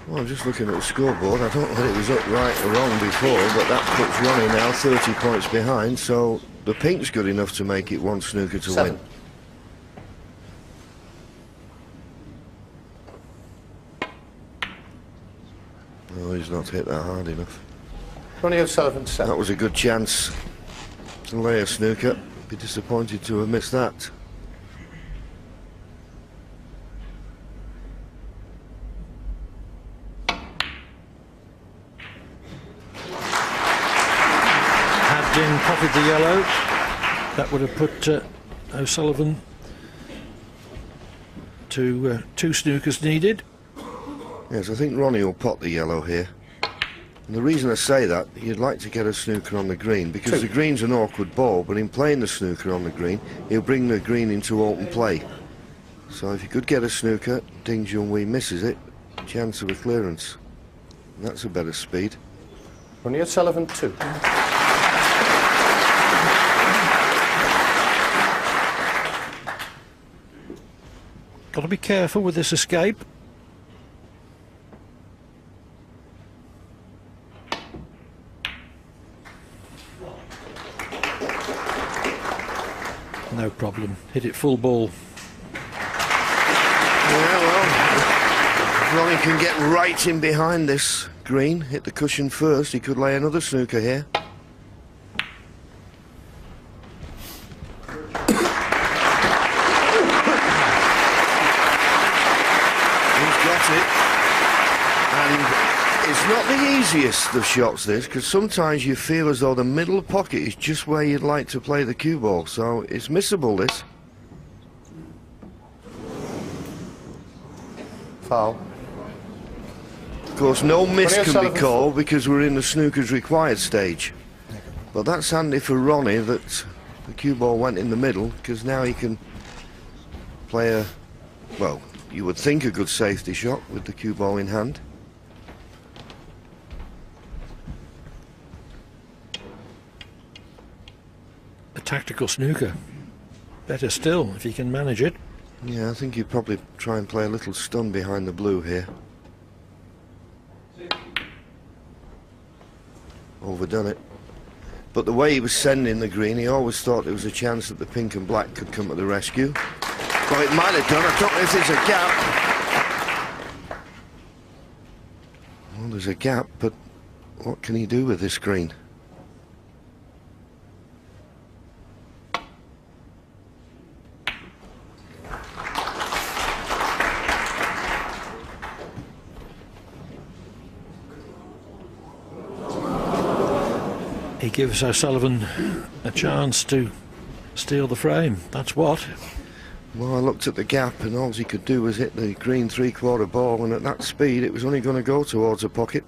Well, I'm just looking at the scoreboard. I don't know whether it was up right or wrong before, but that puts Ronnie now 30 points behind, so the pink's good enough to make it one snooker to Seven. win. Oh, he's not hit that hard enough. Ronnie O'Sullivan, 7. That was a good chance to lay a snooker. Be disappointed to have missed that. Had Ding potted the yellow, that would have put O'Sullivan to two snookers needed. Yes, I think Ronnie will pot the yellow here. And the reason I say that, you'd like to get a snooker on the green, because the green's an awkward ball, but in playing the snooker on the green, he'll bring the green into open play. So if you could get a snooker, Ding Junhui misses it, chance of a clearance. And that's a better speed. Ronnie O'Sullivan, 2. Got to be careful with this escape. No problem. Hit it full ball. Yeah, well, Ronnie can get right in behind this green, hit the cushion first. He could lay another snooker here. It's not the easiest of shots, this, because sometimes you feel as though the middle pocket is just where you'd like to play the cue ball, so it's missable, this. Foul. Of course, no miss can be called because we're in the snooker's required stage. But that's handy for Ronnie that the cue ball went in the middle, because now he can play a, well, you would think a good safety shot with the cue ball in hand. A tactical snooker. Better still if he can manage it. Yeah, I think he'd probably try and play a little stun behind the blue here. Overdone it. But the way he was sending the green, he always thought there was a chance that the pink and black could come to the rescue. Well, it might have done. I don't know if there's a gap. Well, there's a gap, but what can he do with this green? He gives O'Sullivan a chance to steal the frame. That's what. Well, I looked at the gap and all he could do was hit the green three-quarter ball, and at that speed it was only going to go towards a pocket.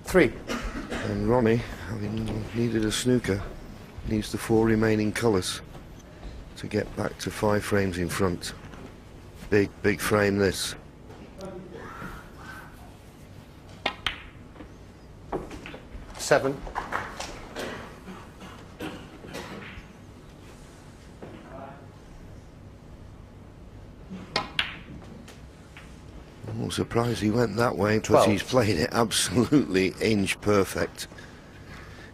Three. And Ronnie, having needed a snooker, needs the 4 remaining colours to get back to 5 frames in front. Big, big frame this. Seven. I'm surprised he went that way, but 12. he's played it absolutely inch perfect.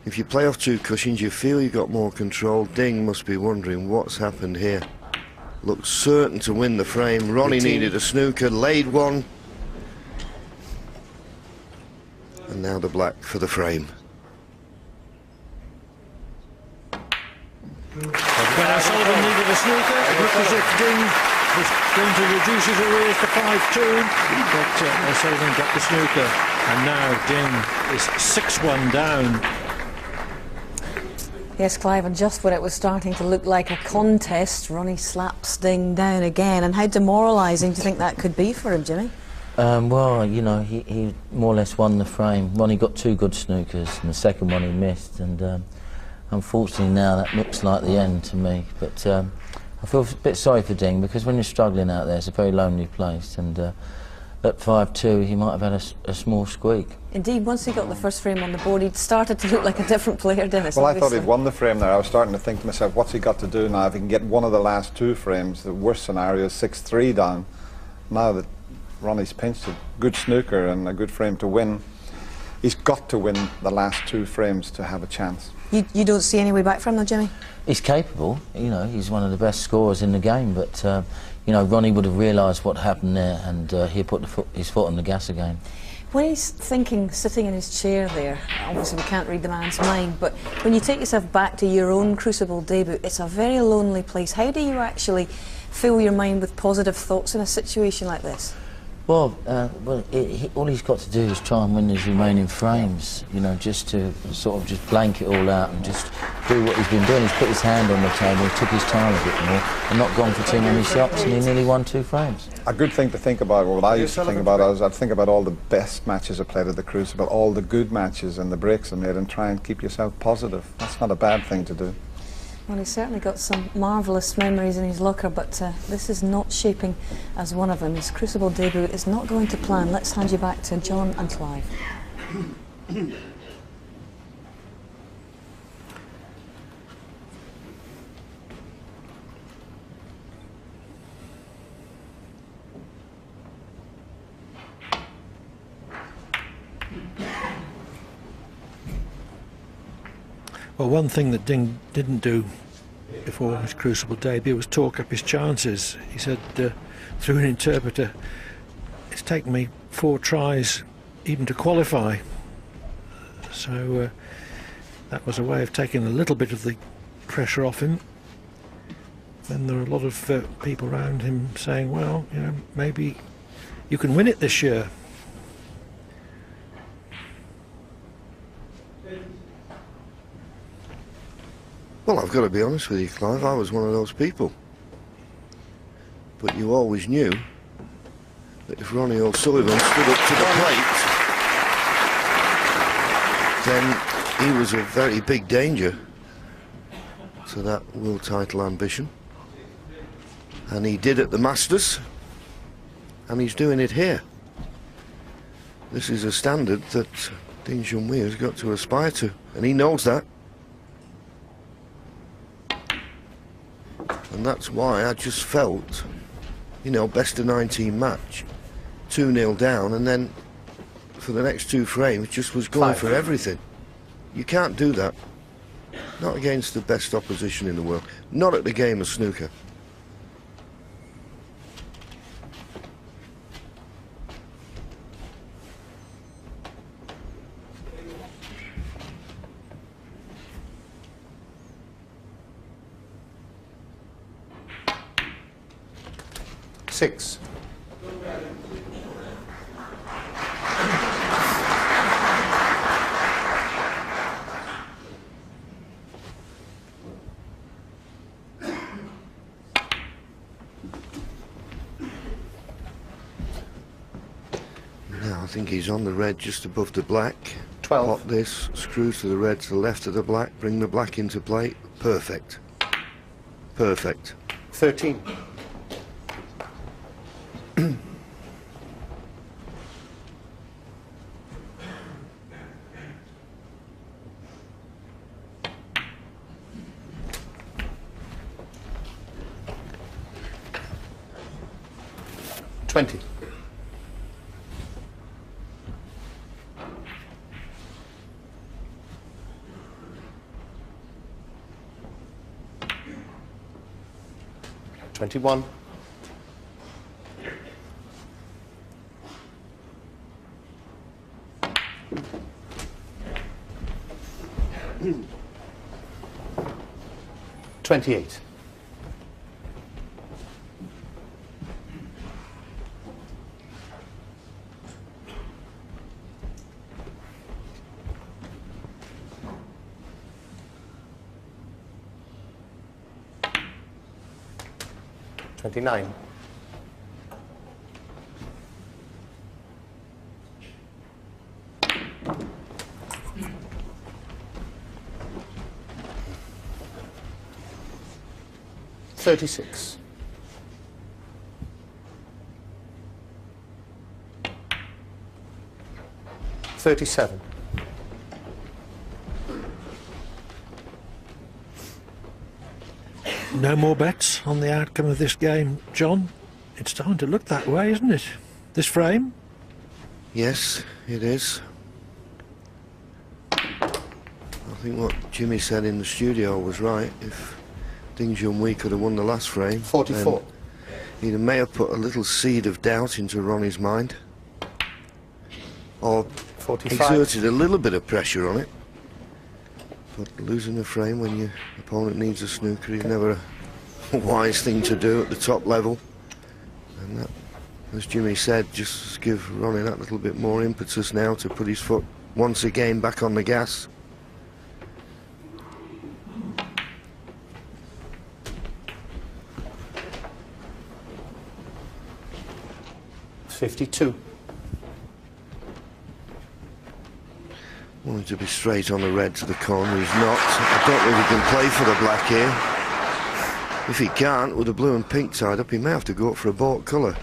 If you play off 2 cushions, you feel you got more control. Ding must be wondering what's happened here. Looked certain to win the frame. Ronnie 18. needed a snooker, laid one. And now the black for the frame. When O'Sullivan needed a snooker, it looked as if Ding was going to reduce his arrears to 5-2, but O'Sullivan got the snooker, and now Ding is 6-1 down. Yes, Clive, and just when it was starting to look like a contest, Ronnie slaps Ding down again. And how demoralising do you think that could be for him, Jimmy? Well, you know, he more or less won the frame. Ronnie got 2 good snookers, and the second one he missed, and unfortunately now that looks like the end to me. But I feel a bit sorry for Ding, because when you're struggling out there, it's a very lonely place, and at 5-2 he might have had a small squeak. Indeed, once he got the first frame on the board, he started to look like a different player, Dennis. Well, obviously. I thought he'd won the frame there. I was starting to think to myself, what's he got to do now? If he can get one of the last 2 frames, the worst scenario is 6-3 down. Now that Ronnie's pinched a good snooker and a good frame to win, he's got to win the last 2 frames to have a chance. You don't see any way back from him, Jimmy? He's capable, you know, he's one of the best scorers in the game, but you know, Ronnie would have realised what happened there, and he put his foot on the gas again. When he's thinking, sitting in his chair there, obviously we can't read the man's mind, but when you take yourself back to your own Crucible debut, it's a very lonely place. How do you actually fill your mind with positive thoughts in a situation like this? Well, all he's got to do is try and win his remaining frames, you know, just to sort of just blank it all out and just do what he's been doing. He's put his hand on the table, took his time a bit more, and not gone for too many shots, and he nearly won 2 frames. A good thing to think about, what I used to think about, is I'd think about all the best matches I played at the Crucible, all the good matches and the breaks I made, and try and keep yourself positive. That's not a bad thing to do. Well, he's certainly got some marvellous memories in his locker, but this is not shaping as one of them. His Crucible debut is not going to plan. Let's hand you back to John and Clive. Well, one thing that Ding didn't do before his Crucible debut was talk up his chances. He said through an interpreter, it's taken me 4 tries even to qualify. So that was a way of taking a little bit of the pressure off him. Then there are a lot of people around him saying, well, you know, maybe you can win it this year. Well, I've got to be honest with you, Clive, I was one of those people. But you always knew that if Ronnie O'Sullivan stood up to the plate, then he was a very big danger to that world title ambition. And he did at the Masters, and he's doing it here. This is a standard that Ding Junhui has got to aspire to, and he knows that. And that's why I just felt, you know, best of 19 match, 2-0 down, and then for the next 2 frames just was going for everything. You can't do that. Not against the best opposition in the world. Not at the game of snooker. Six. Now I think he's on the red just above the black. 12. Plot this, screw to the red to the left of the black, bring the black into play. Perfect. Perfect. 13. $20. $21. $28. $29. $36. $37. No more bets on the outcome of this game, John? It's starting to look that way, isn't it? This frame? Yes, it is. I think what Jimmy said in the studio was right. If Ding Junhui could have won the last frame, 44. He may have put a little seed of doubt into Ronnie's mind, or 45. exerted a little bit of pressure on it. But losing a frame when your opponent needs a snooker is never a wise thing to do at the top level. And that, as Jimmy said, just give Ronnie that little bit more impetus now to put his foot once again back on the gas. $52. Wanted to be straight on the red to the corner, he's not. I don't think he can play for the black here. If he can't, with the blue and pink tied up, he may have to go up for a baulk colour.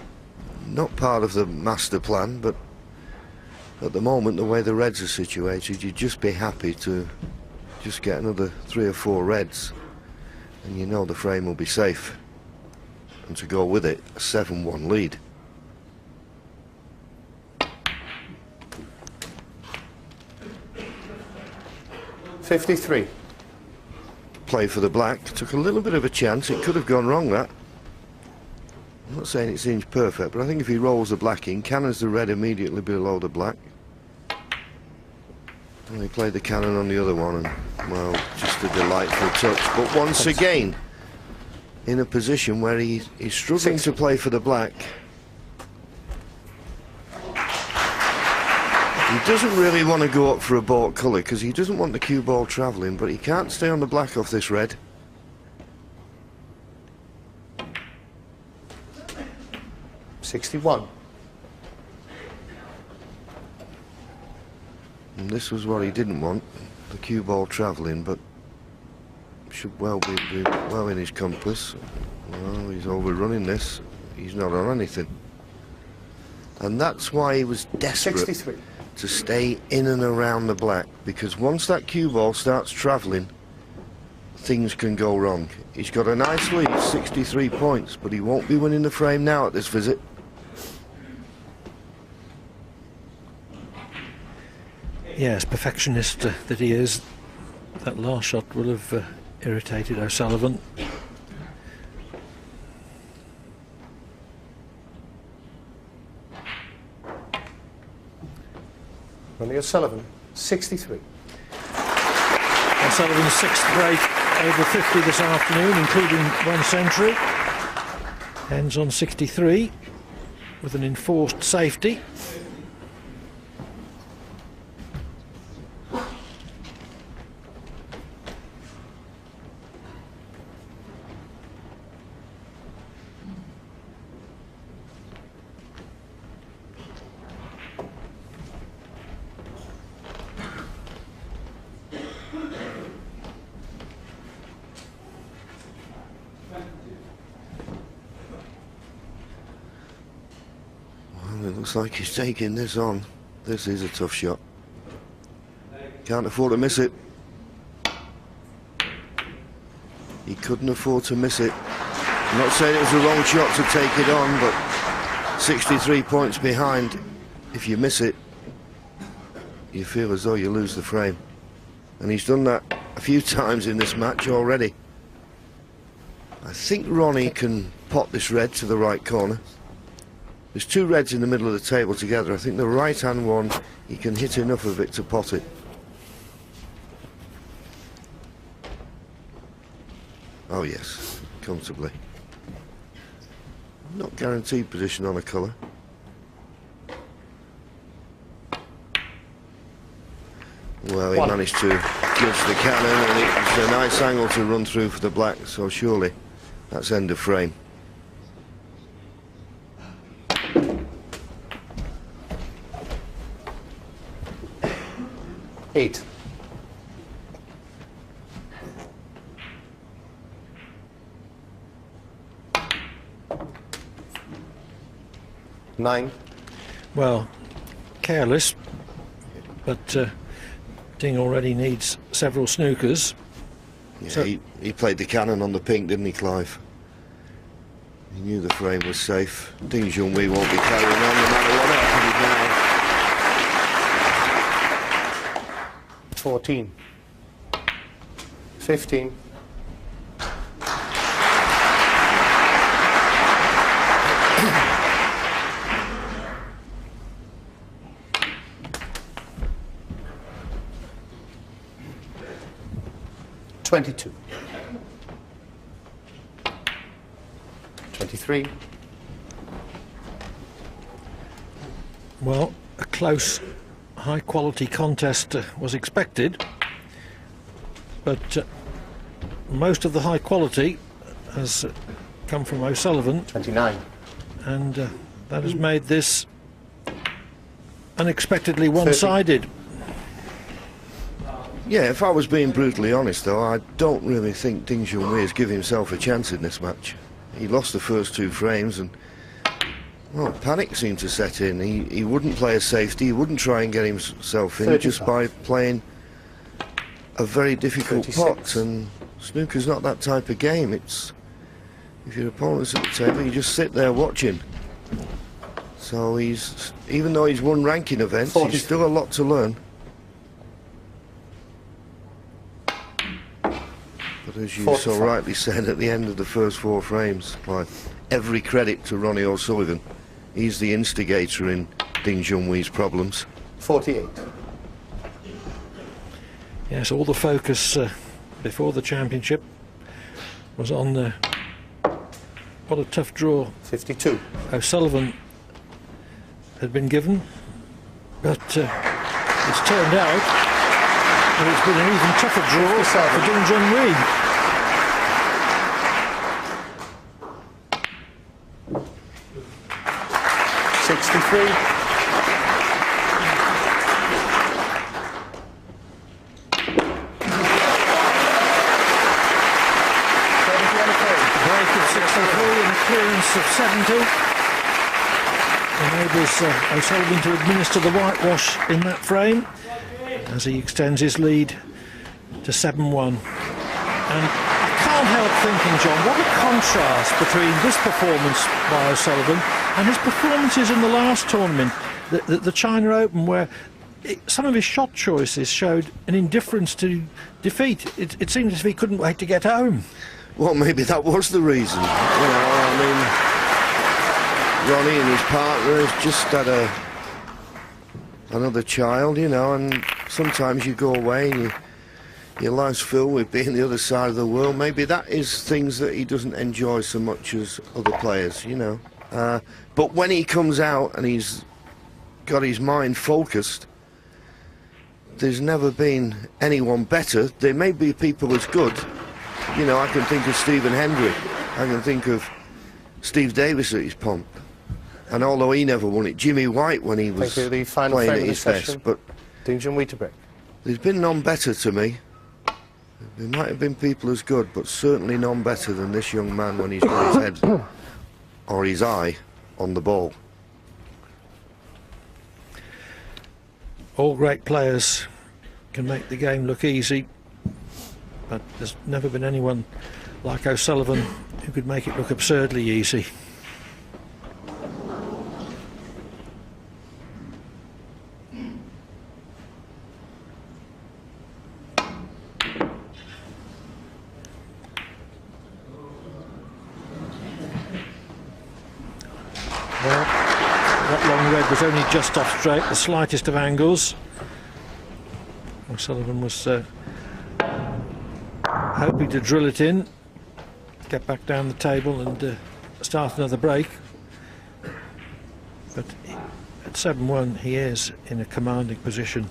Not part of the master plan, but at the moment, the way the reds are situated, you'd just be happy to just get another 3 or 4 reds, and you know the frame will be safe. And to go with it, a 7-1 lead. $53. play for the black. Took a little bit of a chance. It could have gone wrong, that. I'm not saying it seems perfect, but I think if he rolls the black in, cannons the red immediately below the black. And he played the cannon on the other one, and, well, just a delightful touch. But once again, in a position where he's struggling to play for the black. He doesn't really want to go up for a baulk colour because he doesn't want the cue ball travelling, but he can't stay on the black off this red. $61. And this was what he didn't want, the cue ball travelling, but should well be well in his compass. Well, he's overrunning this. He's not on anything. And that's why he was desperate 63. to stay in and around the black, because once that cue ball starts travelling, things can go wrong. He's got a nice lead, 63 points, but he won't be winning the frame now at this visit. Yes, perfectionist that he is, that last shot will have irritated O'Sullivan. Ronnie O'Sullivan, 63. O'Sullivan's sixth break over 50 this afternoon, including one century. Ends on 63 with an enforced safety. It looks like he's taking this on. This is a tough shot. Can't afford to miss it. He couldn't afford to miss it. I'm not saying it was the wrong shot to take it on, but 63 points behind. If you miss it, you feel as though you lose the frame. And he's done that a few times in this match already. I think Ronnie can pot this red to the right corner. There's two reds in the middle of the table together. I think the right-hand one, he can hit enough of it to pot it. Oh yes, comfortably. Not guaranteed position on a colour. Well, he managed to judge the cannon, and it was a nice angle to run through for the black, so surely that's end of frame. Eight. Nine. Well, careless, but Ding already needs several snookers. Yeah, So he played the cannon on the pink, didn't he, Clive? He knew the frame was safe. Ding Junhui won't be carrying on no matter what happens now. 14. 15. $22. 23. Well, a close, high-quality contest was expected, but most of the high quality has come from O'Sullivan, 29. and that has made this unexpectedly one-sided. Yeah, if I was being brutally honest, though, I don't really think Ding Junhui has given himself a chance in this match. He lost the first two frames, and, well, panic seemed to set in. He wouldn't play a safety, he wouldn't try and get himself in 35. just by playing a very difficult 36. pot, and snooker's not that type of game. It's, if your opponent's at the table, you just sit there watching. So he's, even though he's won ranking events, 43. he's still a lot to learn. But as you so rightly said at the end of the first 4 frames, Clive, every credit to Ronnie O'Sullivan. He's the instigator in Ding Junhui's problems. 48. Yes, all the focus before the championship was on what a tough draw 52. O'Sullivan had been given, but it's turned out that it's been an even tougher draw for Ding Junhui. Of 70 enables O'Sullivan to administer the whitewash in that frame as he extends his lead to 7-1. And I can't help thinking, John, what a contrast between this performance by O'Sullivan and his performances in the last tournament, the China Open, where some of his shot choices showed an indifference to defeat. It seemed as if he couldn't wait to get home. Well, maybe that was the reason. You know, I mean, Ronnie and his partner has just had another child, you know, and sometimes you go away and your life's filled with being the other side of the world. Maybe that is things that he doesn't enjoy so much as other players, you know. But when he comes out and he's got his mind focused, there's never been anyone better. There may be people as good. You know, I can think of Stephen Hendry. I can think of Steve Davis at his pomp. And although he never won it, Jimmy White when he was the final playing frame at of his the best. session. But Ding Junhui to break. there's been none better to me. There might have been people as good, but certainly none better than this young man when he's got his head or his eye on the ball. All great players can make the game look easy, but there's never been anyone like O'Sullivan who could make it look absurdly easy. Well, that long red was only just off straight, the slightest of angles. O'Sullivan was hoping to drill it in, get back down the table and start another break. But at 7-1 he is in a commanding position.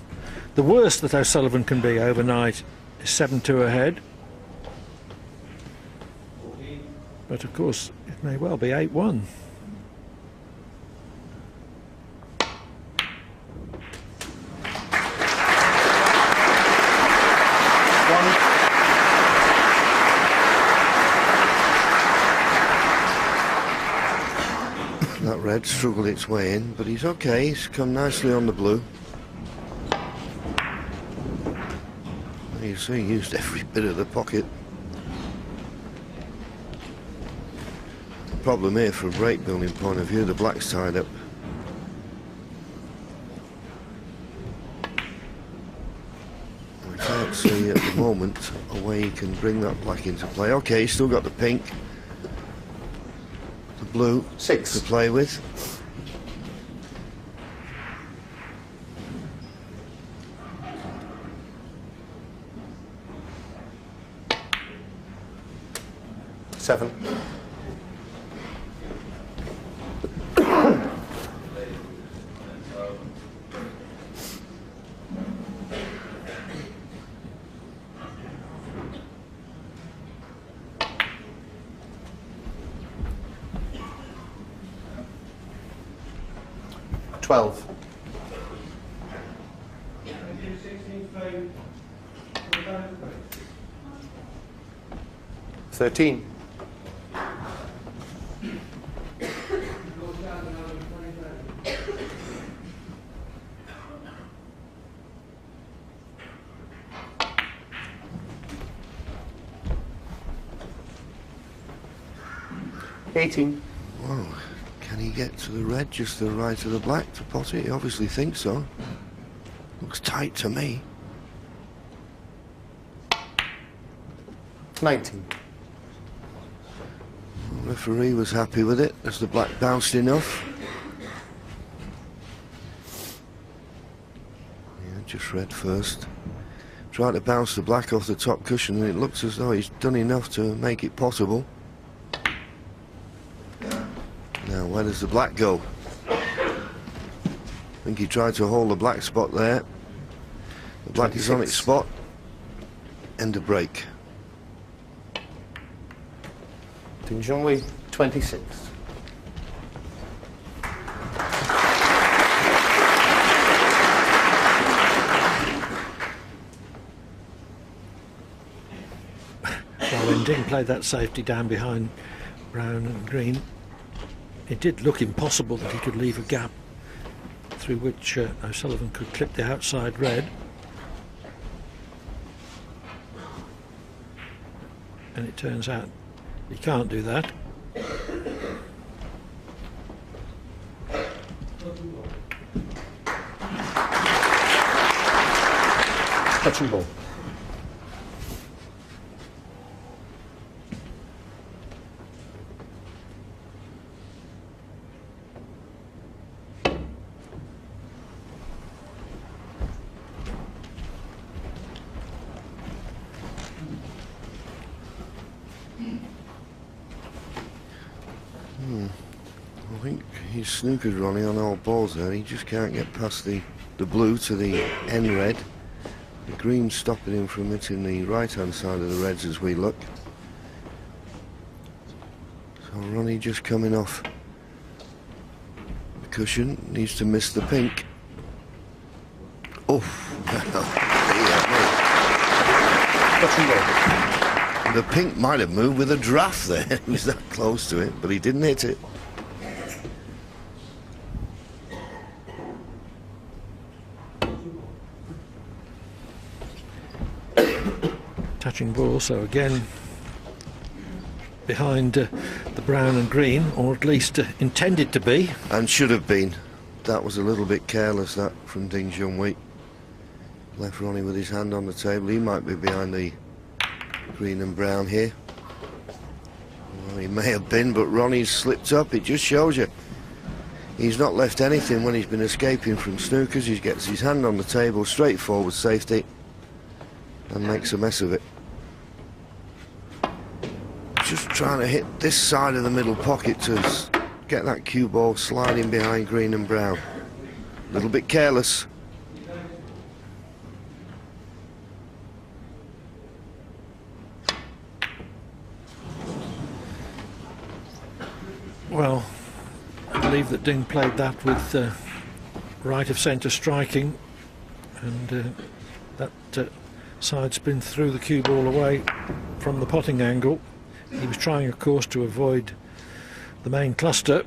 The worst that O'Sullivan can be overnight is 7-2 ahead. But of course it may well be 8-1. That red struggled its way in, but he's okay. He's come nicely on the blue. You see, he used every bit of the pocket. The problem here from a break building point of view, the black's tied up. I can't see at the moment a way he can bring that black into play. Okay, he's still got the pink. Blue 6 to play with. Seven. $12. 13. $18. Wow. Can he get to the red just to the right of the black to pot it? He obviously thinks so. Looks tight to me. 19. The referee was happy with it as the black bounced enough. Yeah, just red first. Tried to bounce the black off the top cushion, and it looks as though he's done enough to make it possible. Now, where does the black go? I think he tried to hold the black spot there. The black 26. is on its spot. End of break. Ding Junhui, 26. Well, when Ding played that safety down behind brown and green, it did look impossible that he could leave a gap through which O'Sullivan could clip the outside red. And it turns out he can't do that. Touching ball. I think he's snookered Ronnie on all balls there. He just can't get past the blue to the end red. The green's stopping him from hitting the right-hand side of the reds as we look. So Ronnie just coming off the cushion, needs to miss the pink. Oh, Touching ball. the pink might have moved with a draft there. He was that close to it, but he didn't hit it. Touching ball, so again behind the brown and green, or at least intended to be. And should have been. That was a little bit careless, that, from Ding Junhui. Left Ronnie with his hand on the table. He might be behind the green and brown here. Well, he may have been, but Ronnie's slipped up. It just shows you. He's not left anything when he's been escaping from snookers. He gets his hand on the table, straightforward safety, and makes a mess of it. Just trying to hit this side of the middle pocket to get that cue ball sliding behind green and brown. A little bit careless. Well, I believe that Ding played that with right of centre striking, and that side spin threw the cue ball away from the potting angle. He was trying, of course, to avoid the main cluster.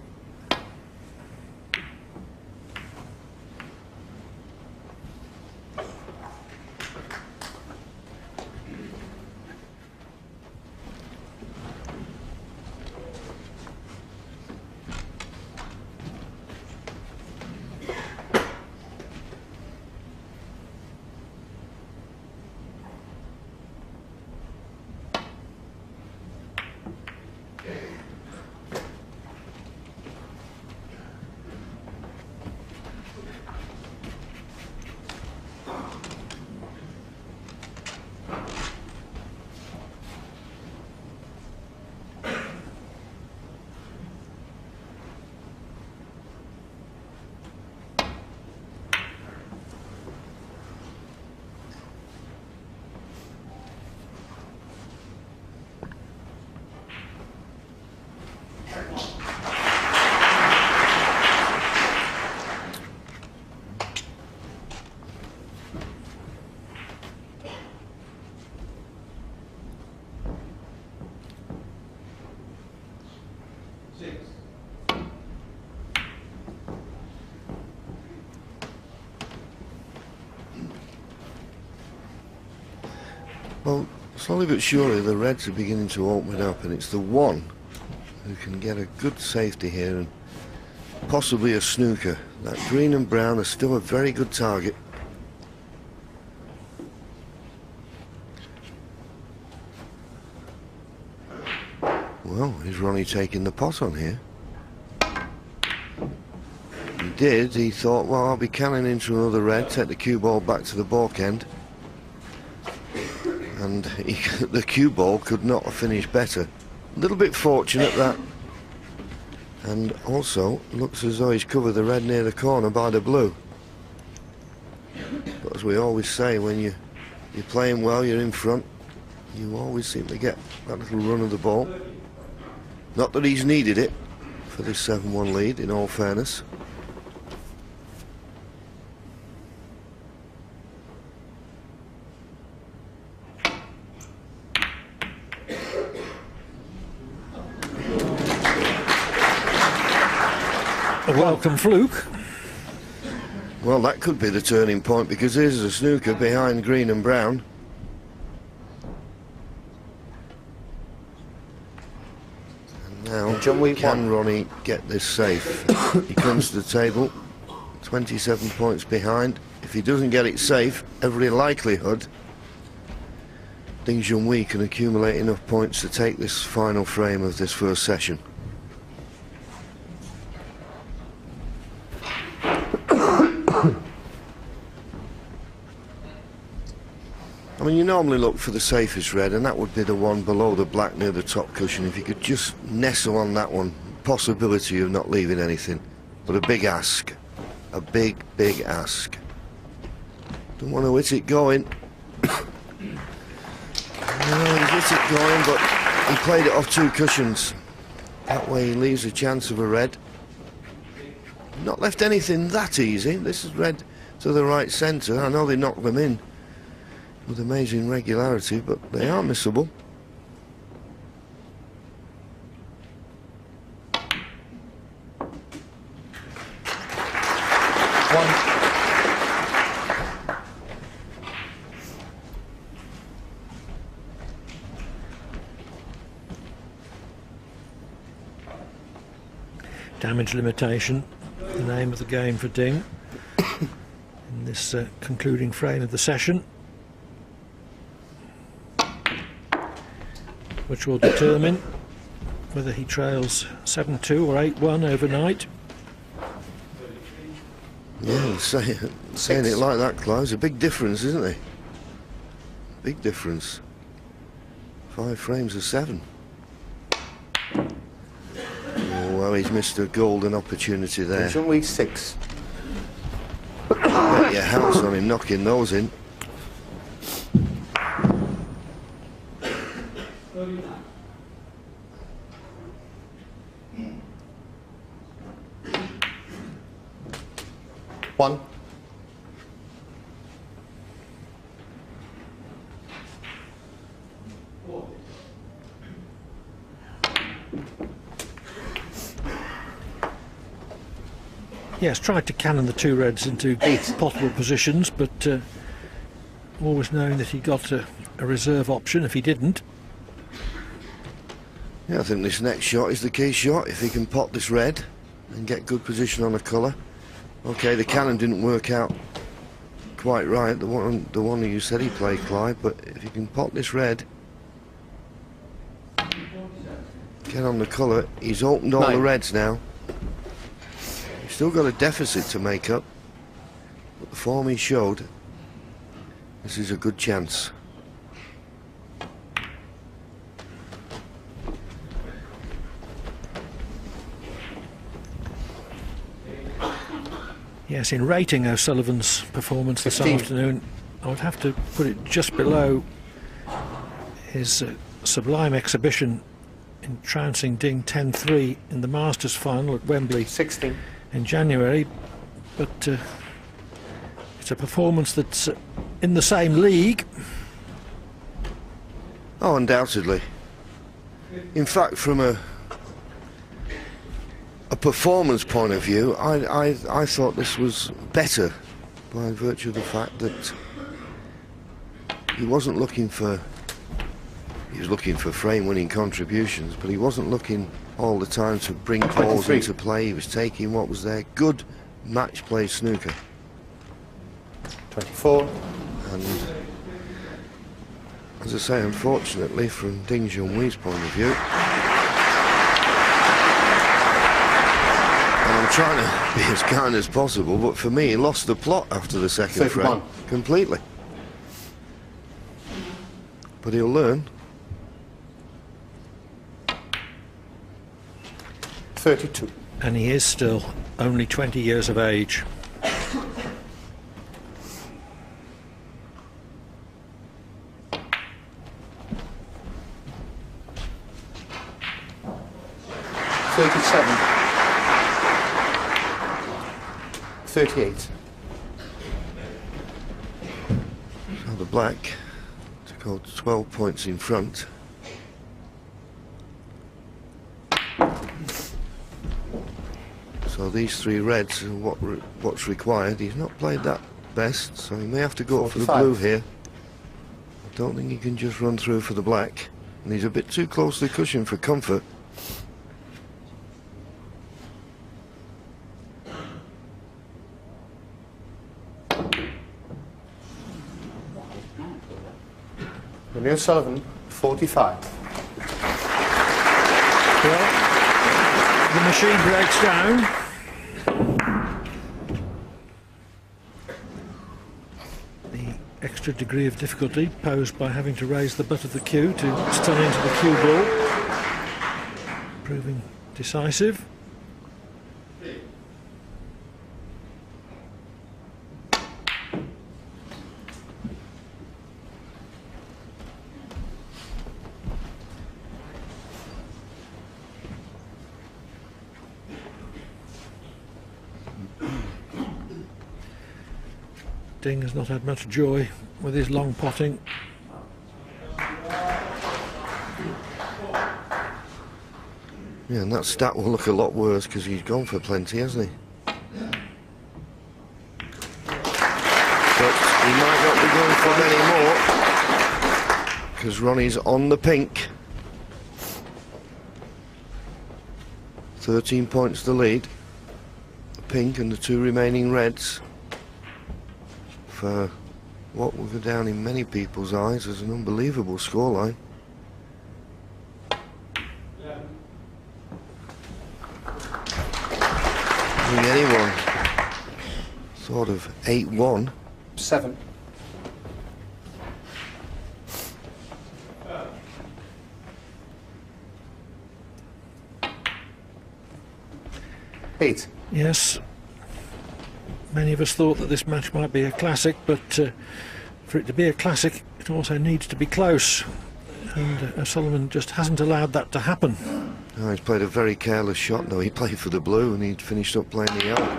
Well, slowly but surely the reds are beginning to open it up, and it's the one who can get a good safety here and possibly a snooker. That green and brown are still a very good target. Well, is Ronnie taking the pot on here? He did. He thought, well, I'll be canning into another red, take the cue ball back to the balk end. And the cue ball could not have finished better. A little bit fortunate that. And also, looks as though he's covered the red near the corner by the blue. But as we always say, when you're playing well, you're in front, you always seem to get that little run of the ball. Not that he's needed it for this 7-1 lead, in all fairness. A welcome fluke. Well, that could be the turning point, because here's a snooker behind green and brown. Now, can Ronnie get this safe? He comes to the table, 27 points behind. If he doesn't get it safe, every likelihood Junhui can accumulate enough points to take this final frame of this first session. I mean, you normally look for the safest red, and that would be the one below the black near the top cushion. If you could just nestle on that one, possibility of not leaving anything. But a big ask. A big, big ask. Don't want to hit it going. No, he hit it going, but he played it off 2 cushions. That way he leaves a chance of a red. Not left anything that easy. This is red to the right centre. I know they knocked them in with amazing regularity, but they are missable. Damage limitation, the name of the game for Ding in this concluding frame of the session, which will determine whether he trails 7-2 or 8-1 overnight. Yeah, saying it like that, Clive, is a big difference, isn't it? Big difference. 5 frames of 7. Oh, well, he's missed a golden opportunity there. Junhui 6. Bet your house on him knocking those in. One. Yes, tried to cannon the 2 reds into possible positions, but always knowing that he got a reserve option if he didn't. Yeah, I think this next shot is the key shot. If he can pot this red and get good position on the colour. Okay, the cannon didn't work out quite right, the one you said he played, Clive, but if you can pot this red, get on the colour, he's opened all the reds now. He's still got a deficit to make up, but the form he showed, this is a good chance. Yes, in rating O'Sullivan's performance this afternoon, I would have to put it just below his sublime exhibition in trouncing Ding 10-3 in the Masters final at Wembley 16 in January, but it's a performance that's in the same league. Oh, undoubtedly. In fact, from a performance point of view, I thought this was better by virtue of the fact that he wasn't looking for, he was looking for frame-winning contributions, but he wasn't looking all the time to bring balls into play. He was taking what was there. Good match play snooker. 24. And as I say, unfortunately, from Ding Junhui's point of view, trying to be as kind as possible, but for me, he lost the plot after the second 31. frame. Completely. But he'll learn. 32. And he is still only 20 years of age. $37. 38. So the black to go 12 points in front. So these three reds are what's required. He's not played that best, so he may have to go up for the 45. blue here. I don't think he can just run through for the black. And he's a bit too close to the cushion for comfort. Ronnie O'Sullivan, 45. Well, the machine breaks down. The extra degree of difficulty posed by having to raise the butt of the cue to stun into the cue ball, proving decisive. Ding has not had much joy with his long potting. Yeah, and that stat will look a lot worse because he's gone for plenty, hasn't he? But he might not be going for many more because Ronnie's on the pink. 13 points to lead. The pink and the two remaining reds. For what will go down in many people's eyes as an unbelievable scoreline. I think anyone thought of 8-1. 7. Eight. Yes, many of us thought that this match might be a classic, but for it to be a classic, it also needs to be close. And O'Sullivan just hasn't allowed that to happen. Oh, he's played a very careless shot, though. He played for the blue and he'd finished up playing the yellow.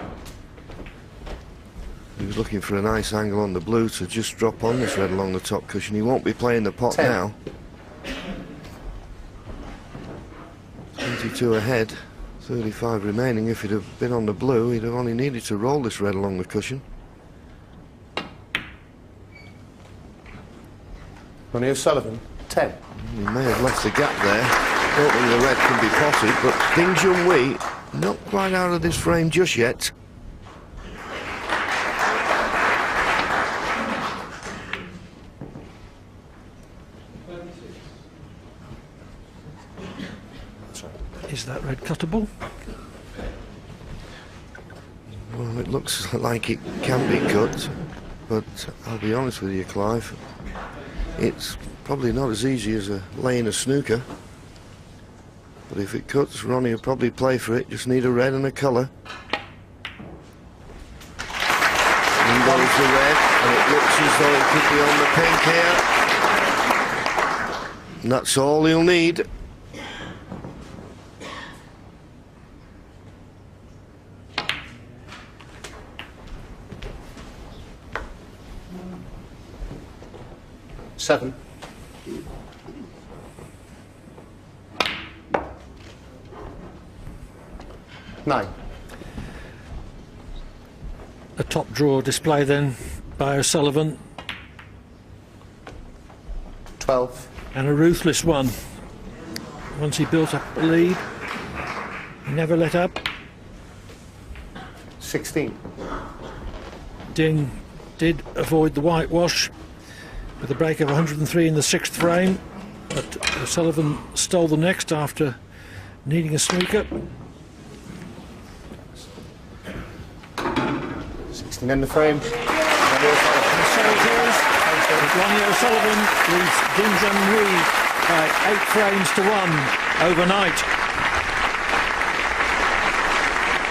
He was looking for a nice angle on the blue to just drop on this red along the top cushion. He won't be playing the pot 10. now. 22 ahead, 35 remaining. If he'd have been on the blue, he'd have only needed to roll this red along the cushion. Ronnie O'Sullivan, 10. He may have left the gap there. Don't think the red can be potted, but Ding Junhui not quite out of this frame just yet. Is that red cuttable? Well, it looks like it can be cut, but I'll be honest with you, Clive, it's probably not as easy as laying a snooker. But if it cuts, Ronnie will probably play for it. Just need a red and a colour. And goes the red, and it looks as though it could be on the pink here. And that's all he'll need. Seven. 9. A top draw display then by O'Sullivan, 12. and a ruthless one. Once he built up the lead, he never let up. 16. Ding did avoid the whitewash with a break of 103 in the 6th frame, but O'Sullivan stole the next after needing a snooker. And in the frame. And so it is. Ronnie O'Sullivan leads Junhui by 8 frames to 1 overnight.